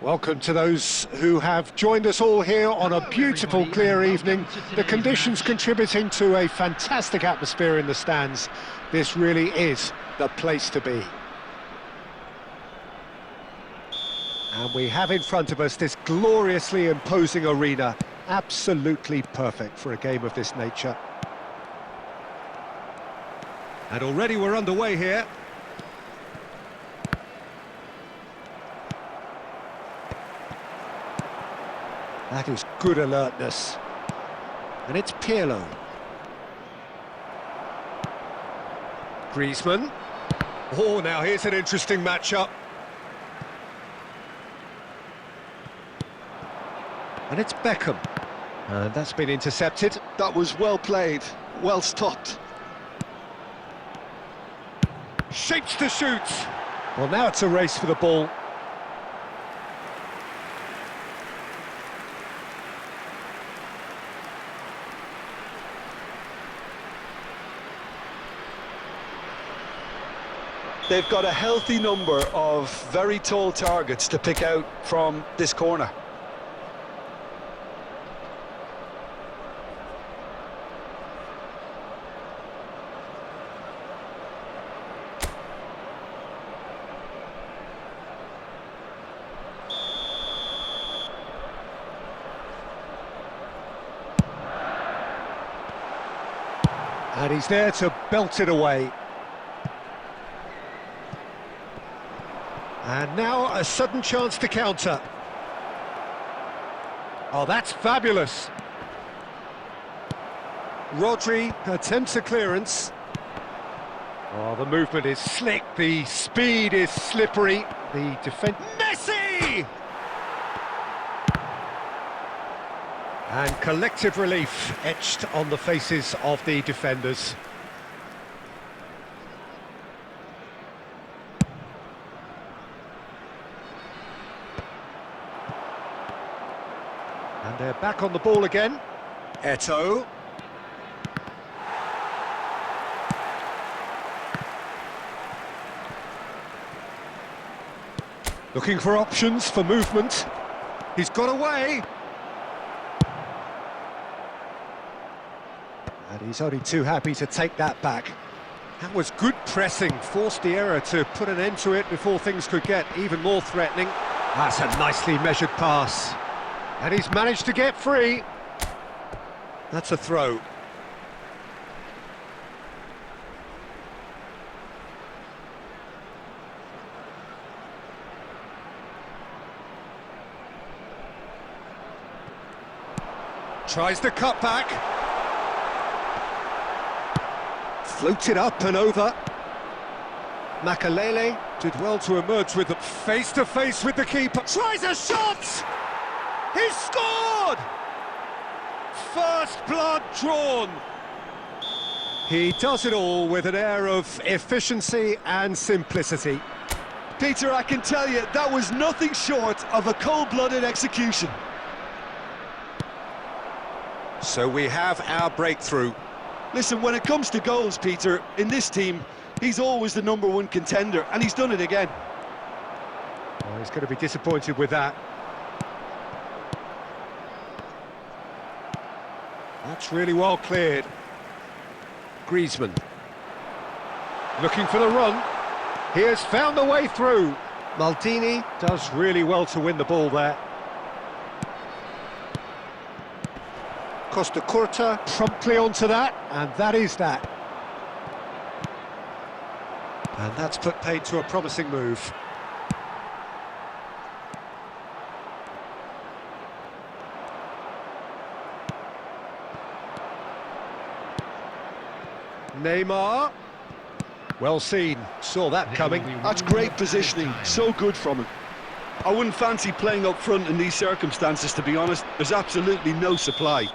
Welcome to those who have joined us all here on a beautiful, clear evening. The conditions contributing to a fantastic atmosphere in the stands. This really is the place to be. And we have in front of us this gloriously imposing arena. Absolutely perfect for a game of this nature. And already we're underway here. That is good alertness. And it's Pirlo. Griezmann. Oh, now here's an interesting matchup. And it's Beckham. And that's been intercepted. That was well played, well stopped. Shapes to shoot. Well, now it's a race for the ball. They've got a healthy number of very tall targets to pick out from this corner. And he's there to belt it away. And now a sudden chance to counter. Oh, that's fabulous. Rodri attempts a clearance. Oh, the movement is slick, the speed is slippery. The defense... Messi! And collective relief etched on the faces of the defenders. And they're back on the ball again. Eto'o. Looking for options for movement. He's got away. And he's only too happy to take that back. That was good pressing, forced the error to put an end to it before things could get even more threatening. That's a nicely measured pass. And he's managed to get free. That's a throw. Tries the cut back. Floated up and over. Makalele did well to emerge with it. Face to face with the keeper. Tries a shot! He scored! First blood drawn. He does it all with an air of efficiency and simplicity. Peter, I can tell you, that was nothing short of a cold-blooded execution. So we have our breakthrough. Listen, when it comes to goals, Peter, in this team, he's always the #1 contender, and he's done it again. Oh, he's going to be disappointed with that. That's really well cleared. Griezmann. Looking for the run. He has found the way through. Maldini does really well to win the ball there. Costa Curta promptly onto that, and that is that. And that's put paid to a promising move. Neymar. Well seen, saw that coming. That's great positioning, so good from him. I wouldn't fancy playing up front in these circumstances, to be honest. There's absolutely no supply.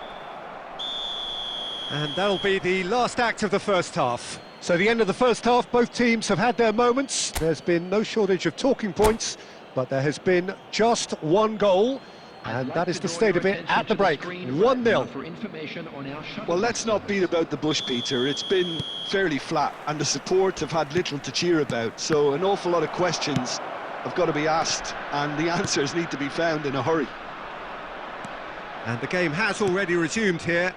And that'll be the last act of the first half. So the end of the first half, both teams have had their moments. There's been no shortage of talking points, but there has been just one goal. And that is the state of it at the break, 1-0. Well, let's not beat about the bush, Peter. It's been fairly flat, and the support have had little to cheer about, so an awful lot of questions have got to be asked, and the answers need to be found in a hurry. And the game has already resumed here.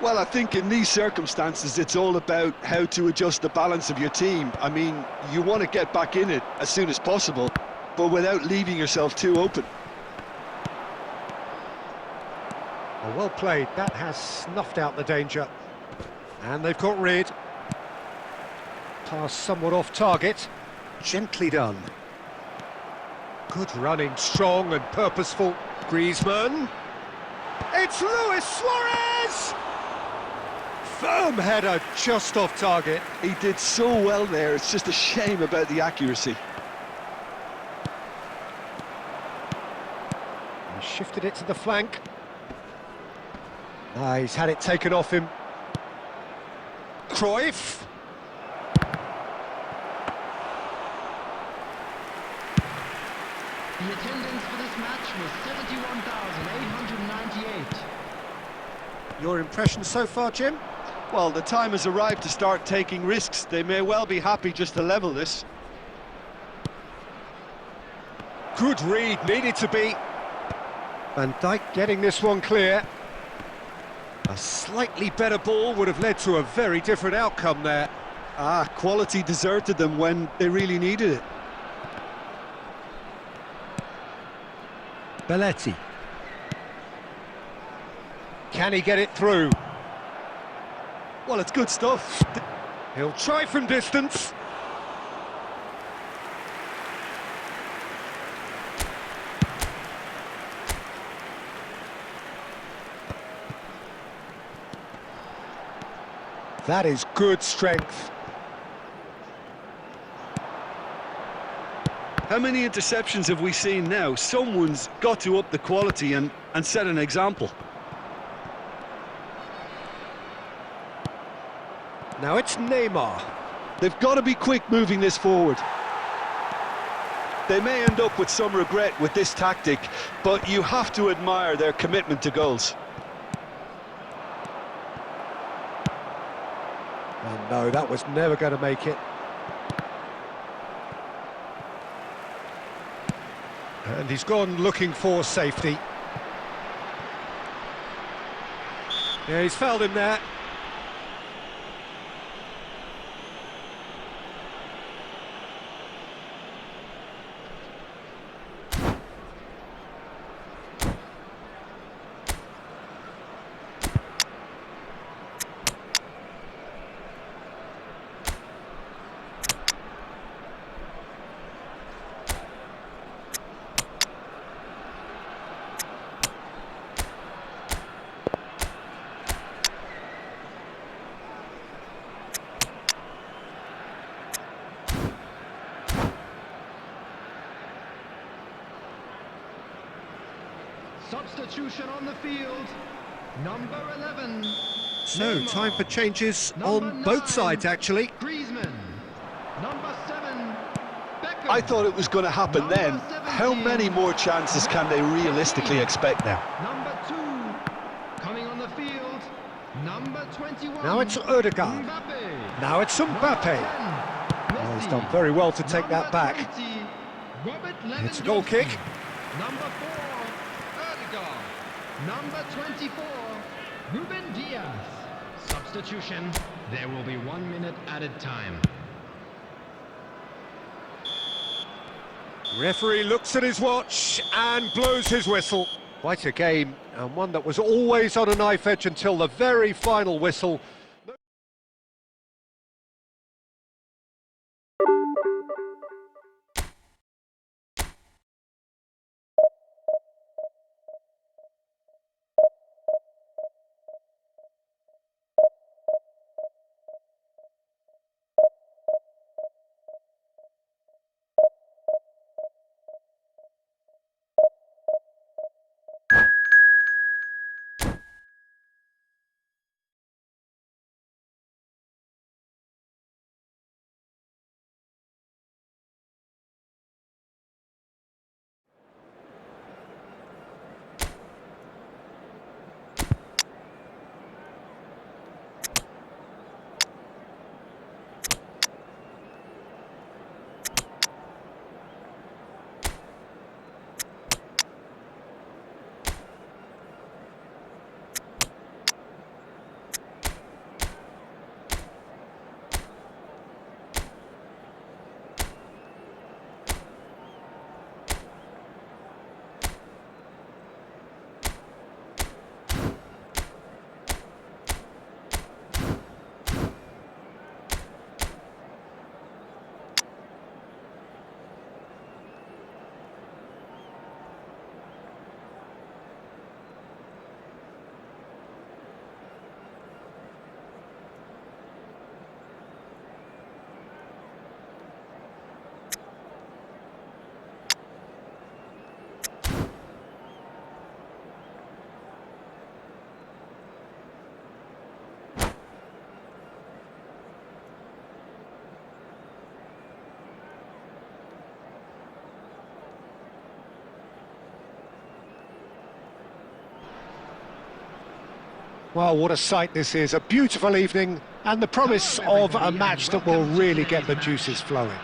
Well, I think in these circumstances, it's all about how to adjust the balance of your team. I mean, you want to get back in it as soon as possible, but without leaving yourself too open. Oh, well played. That has snuffed out the danger. And they've got rid. Pass somewhat off target. Gently done. Good running, strong and purposeful. Griezmann. It's Luis Suarez! Firm header, just off target. He did so well there, it's just a shame about the accuracy. He shifted it to the flank. He's had it taken off him. Cruyff. The attendance for this match was 71,898. Your impression so far, Jim? Well, the time has arrived to start taking risks. They may well be happy just to level this. Good read, needed to be. Van Dijk getting this one clear. A slightly better ball would have led to a very different outcome there. Quality deserted them when they really needed it. Belletti. Can he get it through? Well, it's good stuff. He'll try from distance. That is good strength. How many interceptions have we seen now? Someone's got to up the quality and set an example. Now it's Neymar. They've got to be quick moving this forward. They may end up with some regret with this tactic, but you have to admire their commitment to goals. Oh no, that was never going to make it. And he's gone looking for safety. Yeah, he's fouled him there. Substitution on the field. Number 11. So, Neymar. time for changes Number on both 9, sides, actually. Griezmann. Number 7. Beckham. I thought it was going to happen Number then. How 17. many more chances can they realistically expect now? Number 2. Coming on the field. Number 21. Now it's Odegaard. Mbappe. Now it's Number Mbappe. 10, Oh, he's Messi. done very well to take that Number back. 20, Robert It's a goal kick. Number 4, Odegaard. Number 24, Ruben Diaz. Substitution. There will be 1 minute added time. Referee looks at his watch and blows his whistle. Quite a game, and one that was always on a knife edge until the very final whistle. Well, what a sight this is, a beautiful evening, and the promise of a match that will really get the juices flowing.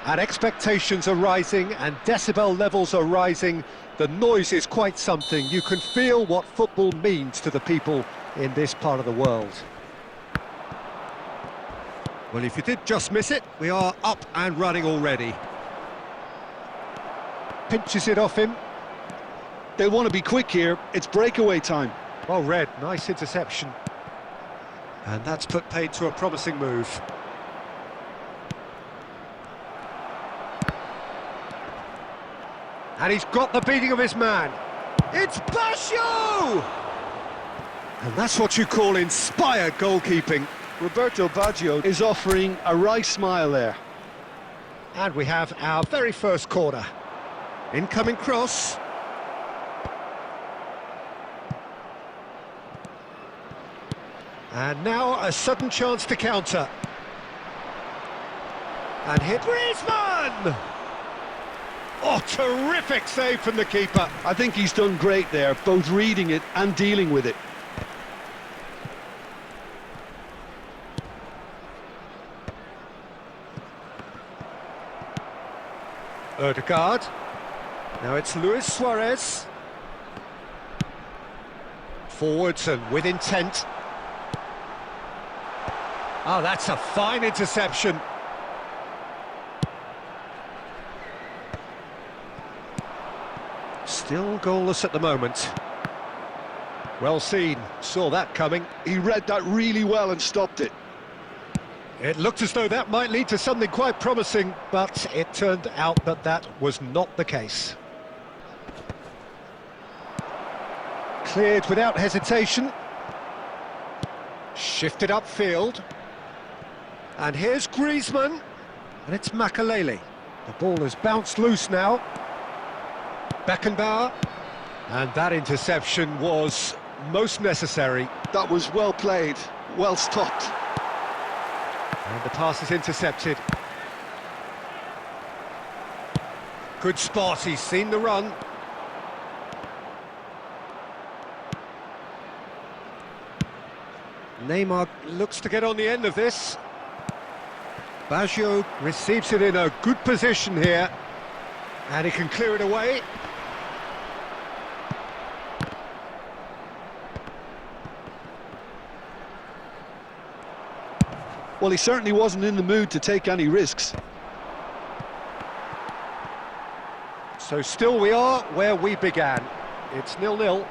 And expectations are rising, and decibel levels are rising. The noise is quite something. You can feel what football means to the people in this part of the world. Well, if you did just miss it, we are up and running already. Pinches it off him. They'll want to be quick here. It's breakaway time. Well read, nice interception. And that's put paid to a promising move. And he's got the beating of his man. It's Baggio! And that's what you call inspired goalkeeping. Roberto Baggio is offering a wry smile there. And we have our very first corner. Incoming cross. And now a sudden chance to counter. And hit Griezmann! Oh, terrific save from the keeper. I think he's done great there, both reading it and dealing with it. Odegaard. Now it's Luis Suarez. Forwards and with intent. Oh, that's a fine interception. Still goalless at the moment. Well seen, saw that coming. He read that really well and stopped it. It looked as though that might lead to something quite promising, but it turned out that that was not the case. Cleared without hesitation. Shifted upfield. And here's Griezmann. And it's Makalele. The ball has bounced loose now. Beckenbauer. And that interception was most necessary. That was well played, well stopped. And the pass is intercepted. Good spot, he's seen the run. Neymar looks to get on the end of this. Baggio receives it in a good position here. And he can clear it away. Well, he certainly wasn't in the mood to take any risks. So still we are where we began. It's 0-0.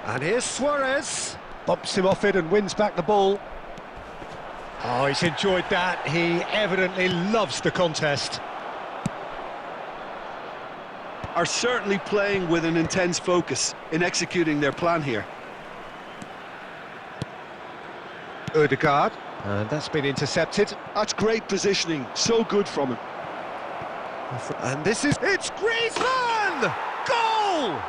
And here's Suarez. Bumps him off it and wins back the ball. Oh, he's enjoyed that. He evidently loves the contest. Are certainly playing with an intense focus in executing their plan here. Odegaard. And that's been intercepted. That's great positioning, so good from him. And this is... It's Griezmann! Goal!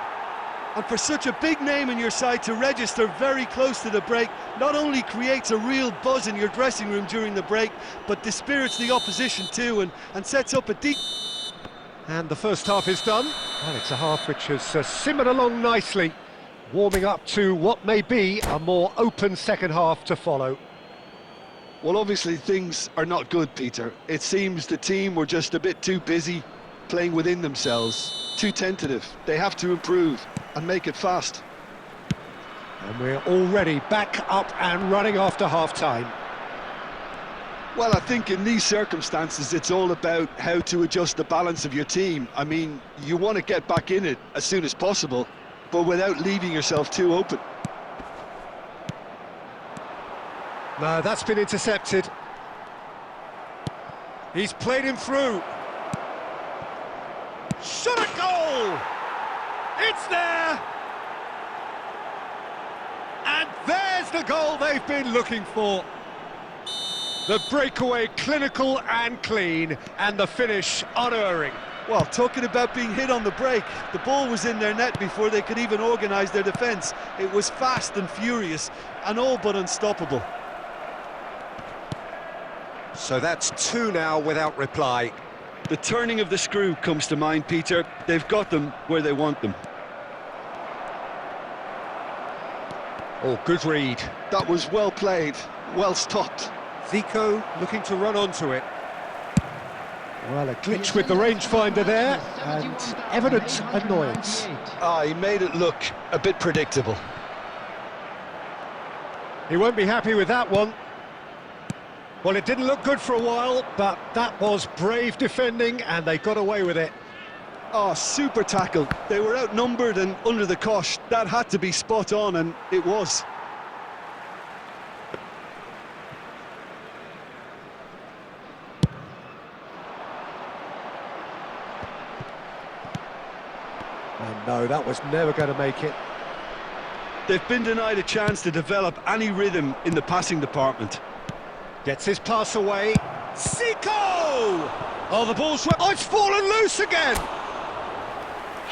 And for such a big name in your side to register very close to the break, not only creates a real buzz in your dressing room during the break, but dispirits the opposition too and sets up a deep... And the first half is done. Well, it's a half which has simmered along nicely, warming up to what may be a more open second half to follow. Well, obviously things are not good, Peter. It seems the team were just a bit too busy playing within themselves, too tentative. They have to improve and make it fast. And we're already back up and running after half-time. Well, I think in these circumstances it's all about how to adjust the balance of your team. I mean, you want to get back in it as soon as possible, but without leaving yourself too open. No, that's been intercepted. He's played him through. Shot a goal! It's there! And there's the goal they've been looking for. The breakaway clinical and clean, and the finish unerring. Well, talking about being hit on the break, the ball was in their net before they could even organise their defence. It was fast and furious, and all but unstoppable. So that's two now without reply. The turning of the screw comes to mind, Peter. They've got them where they want them. Oh, good read. That was well played, well stopped. Zico looking to run onto it. Well, a glitch with the rangefinder there, and evident annoyance. He made it look a bit predictable. He won't be happy with that one. Well, it didn't look good for a while, but that was brave defending, and they got away with it. Oh, super tackle. They were outnumbered and under the cosh. That had to be spot on, and it was. And no, that was never going to make it. They've been denied a chance to develop any rhythm in the passing department. Gets his pass away. Zico! Oh, the ball's... Oh, it's fallen loose again!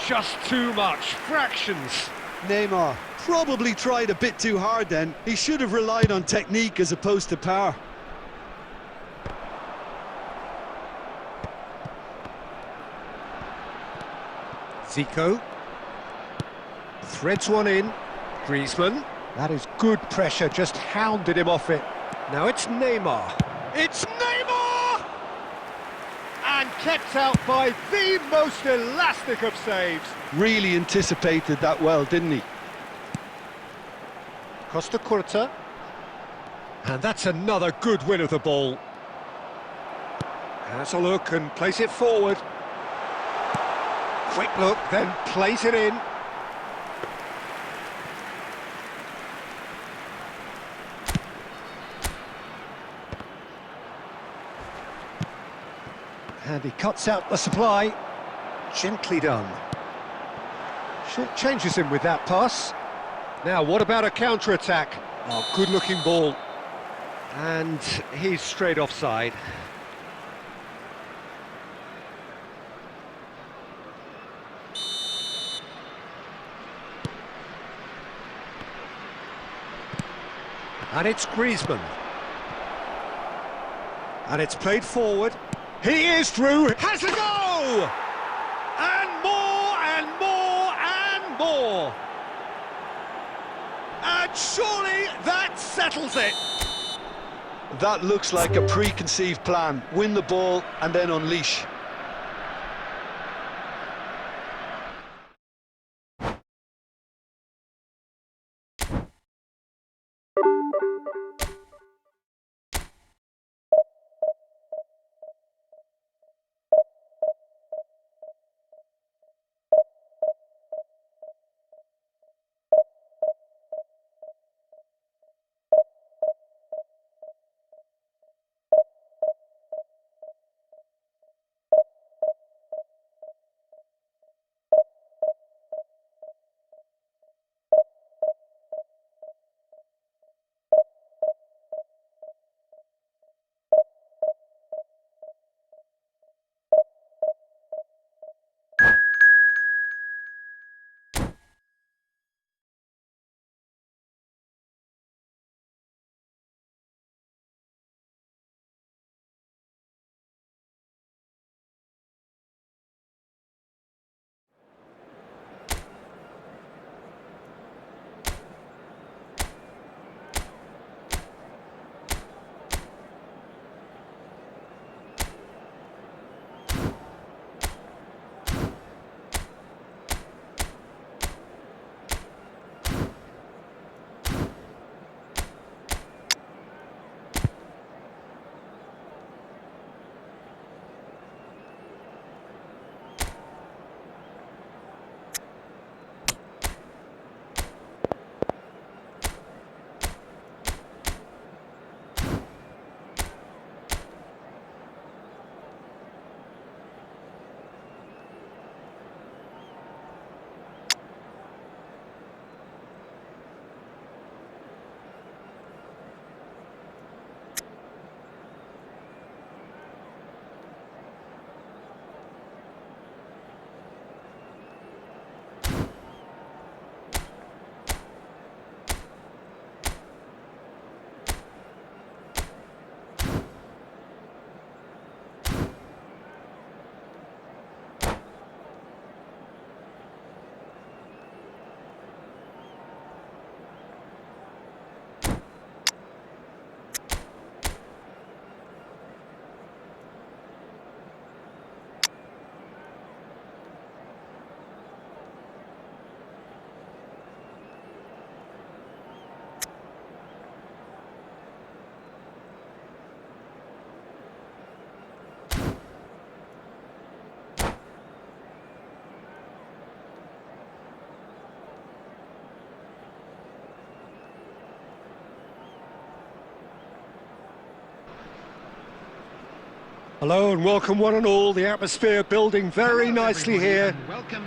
Just too much. Fractions. Neymar probably tried a bit too hard then. He should have relied on technique as opposed to power. Zico. Threads one in. Griezmann. That is good pressure, just hounded him off it. Now it's Neymar. It's Neymar! And kept out by the most elastic of saves. Really anticipated that well, didn't he? Costa Curta. And that's another good win of the ball. Has a look and plays it forward. Quick look, then plays it in. And he cuts out the supply. Gently done. Short changes him with that pass. Now, what about a counter-attack? Oh, good-looking ball. And he's straight offside. And it's Griezmann. And it's played forward. He is through. Has a go! And more, and more, and more. And surely that settles it. That looks like a preconceived plan. Win the ball and then unleash. Hello and welcome one and all. The atmosphere building very nicely here.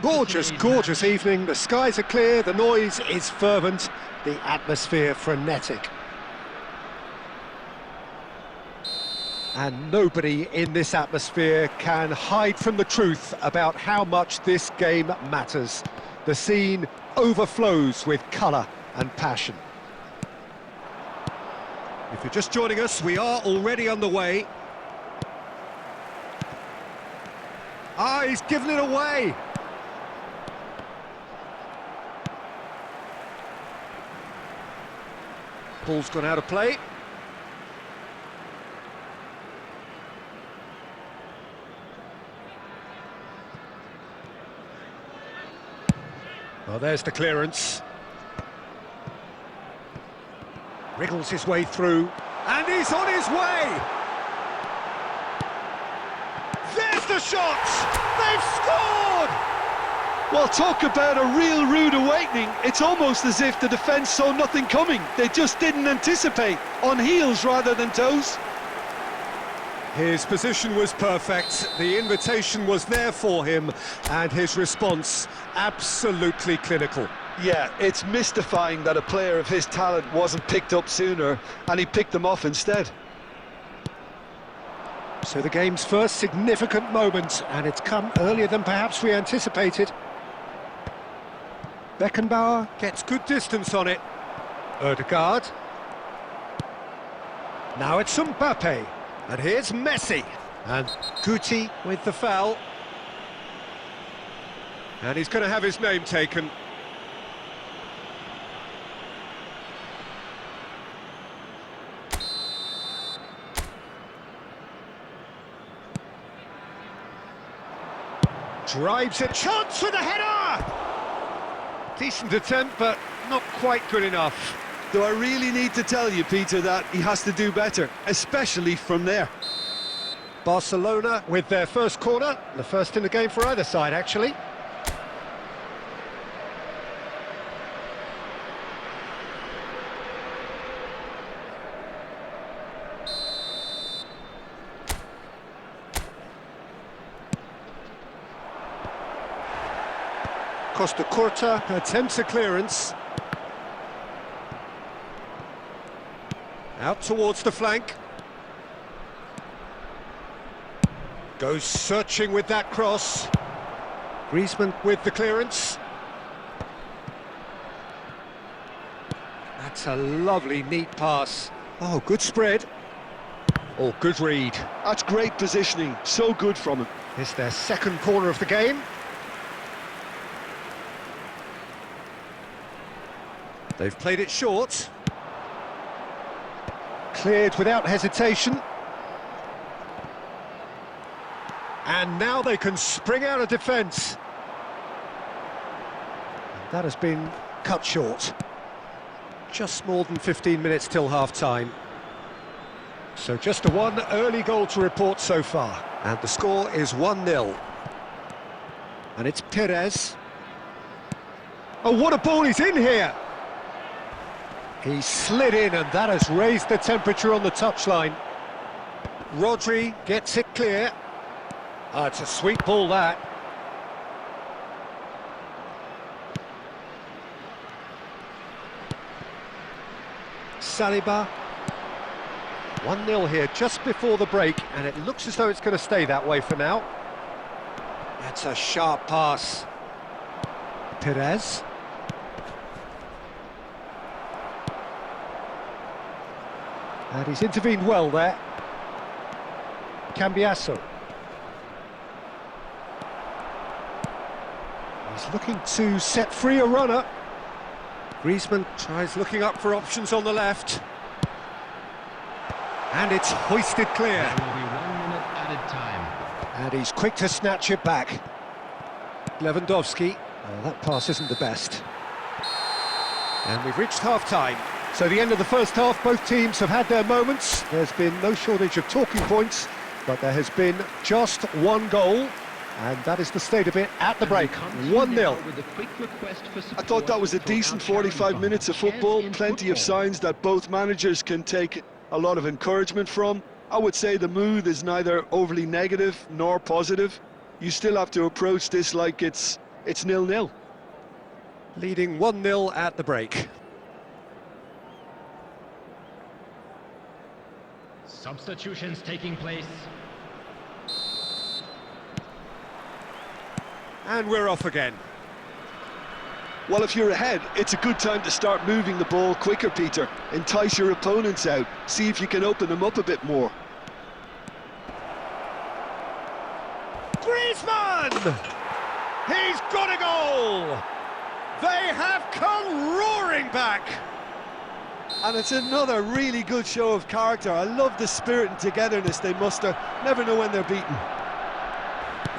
Gorgeous, gorgeous evening. The skies are clear, the noise is fervent, the atmosphere frenetic. And nobody in this atmosphere can hide from the truth about how much this game matters. The scene overflows with colour and passion. If you're just joining us, we are already underway. Ah, he's given it away. Ball's gone out of play. Well, there's the clearance. Wriggles his way through, and he's on his way! There's the shot! They've scored! Well, talk about a real rude awakening. It's almost as if the defence saw nothing coming. They just didn't anticipate, on heels rather than toes. His position was perfect, the invitation was there for him, and his response absolutely clinical. Yeah, it's mystifying that a player of his talent wasn't picked up sooner, and he picked them off instead. So the game's first significant moment, and it's come earlier than perhaps we anticipated. Beckenbauer gets good distance on it. Odegaard. Now it's Mbappe. And here's Messi. And Guti with the foul. And he's going to have his name taken. Drives it, chance for the header! Decent attempt, but not quite good enough. Do I really need to tell you, Peter, that he has to do better, especially from there? Barcelona with their first corner, the first in the game for either side, actually. Costa Curta attempts a clearance. Out towards the flank. Goes searching with that cross. Griezmann with the clearance. That's a lovely, neat pass. Oh, good spread. Oh, good read. That's great positioning, so good from him. It's their second corner of the game. They've played it short. Cleared without hesitation. And now they can spring out of defence. That has been cut short. Just more than 15 minutes till half-time. So just the one early goal to report so far. And the score is 1-0. And it's Perez. Oh, what a ball, he's in here! He slid in, and that has raised the temperature on the touchline. Rodri gets it clear. It's a sweet ball, that. Saliba. 1-0 here just before the break, and it looks as though it's going to stay that way for now. That's a sharp pass. Perez. And he's intervened well there. Cambiasso. He's looking to set free a runner. Griezmann tries looking up for options on the left. And it's hoisted clear. There will be 1 minute added time. And he's quick to snatch it back. Lewandowski. Oh, that pass isn't the best. And we've reached half-time. So the end of the first half, both teams have had their moments. There's been no shortage of talking points, but there has been just one goal, and that is the state of it at the break. 1-0. I thought that was a decent 45 minutes of football, plenty of signs that both managers can take a lot of encouragement from. I would say the mood is neither overly negative nor positive. You still have to approach this like it's 0-0. Leading 1-0 at the break. Substitutions taking place. And we're off again. Well, if you're ahead, it's a good time to start moving the ball quicker, Peter. Entice your opponents out. See if you can open them up a bit more. Griezmann! He's got a goal! They have come roaring back! And it's another really good show of character. I love the spirit and togetherness they muster. Never know when they're beaten.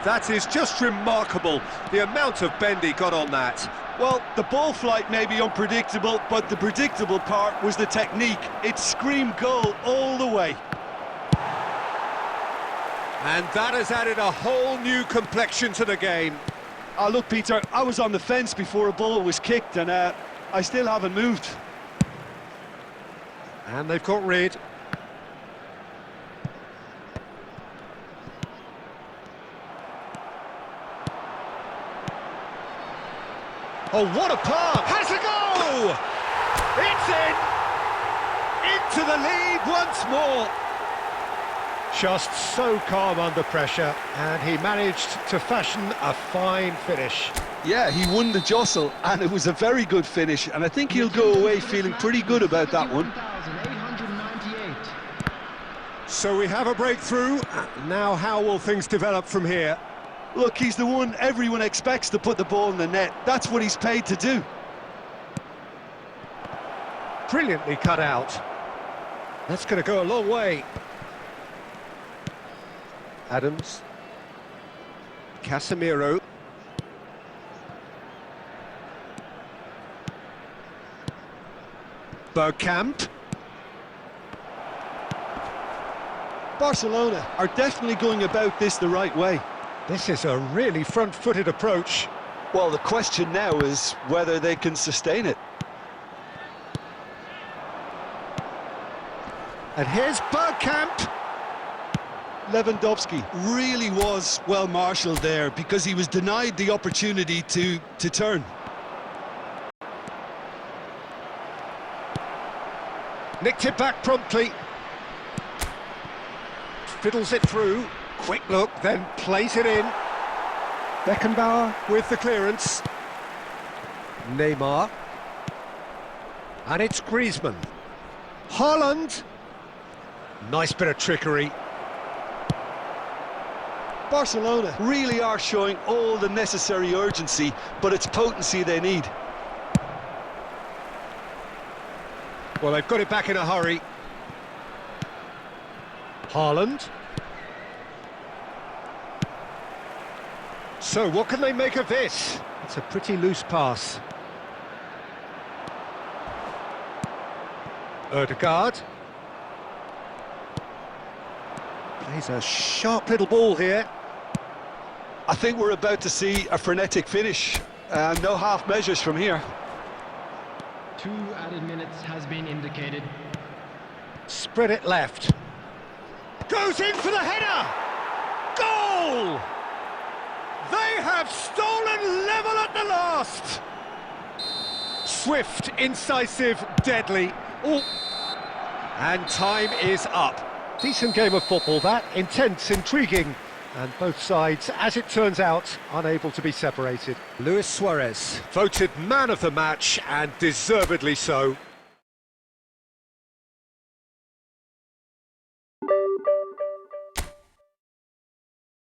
That is just remarkable, the amount of bend he got on that. Well, the ball flight may be unpredictable, but the predictable part was the technique. It screamed goal all the way. And that has added a whole new complexion to the game. Oh, look, Peter, I was on the fence before a ball was kicked, and I still haven't moved. And they've got rid. Oh, what a pass! Has a go! It's in! Into the lead once more. Just so calm under pressure, and he managed to fashion a fine finish. Yeah, he won the jostle, and it was a very good finish, and I think he'll go away feeling pretty good about that one. 1,898. So we have a breakthrough. Now how will things develop from here? Look, he's the one everyone expects to put the ball in the net. That's what he's paid to do. Brilliantly cut out. That's going to go a long way. Adams. Casemiro. Bergkamp. Barcelona are definitely going about this the right way. This is a really front-footed approach. Well, the question now is whether they can sustain it. And here's Bergkamp. Lewandowski really was well marshalled there because he was denied the opportunity to turn. Nicked it back promptly. Fiddles it through. Quick look, then plays it in. Beckenbauer with the clearance. Neymar. And it's Griezmann. Haaland. Nice bit of trickery. Barcelona really are showing all the necessary urgency, but it's potency they need. Well, they've got it back in a hurry. Haaland. So, what can they make of this? It's a pretty loose pass. Ødegaard. Plays a sharp little ball here. I think we're about to see a frenetic finish. No half measures from here. 2 added minutes has been indicated. Spread it left. Goes in for the header! Goal! They have stolen level at the last! Swift, incisive, deadly. Oh. And time is up. Decent game of football, that. Intense, intriguing. And both sides, as it turns out, unable to be separated. Luis Suarez, voted man of the match, and deservedly so.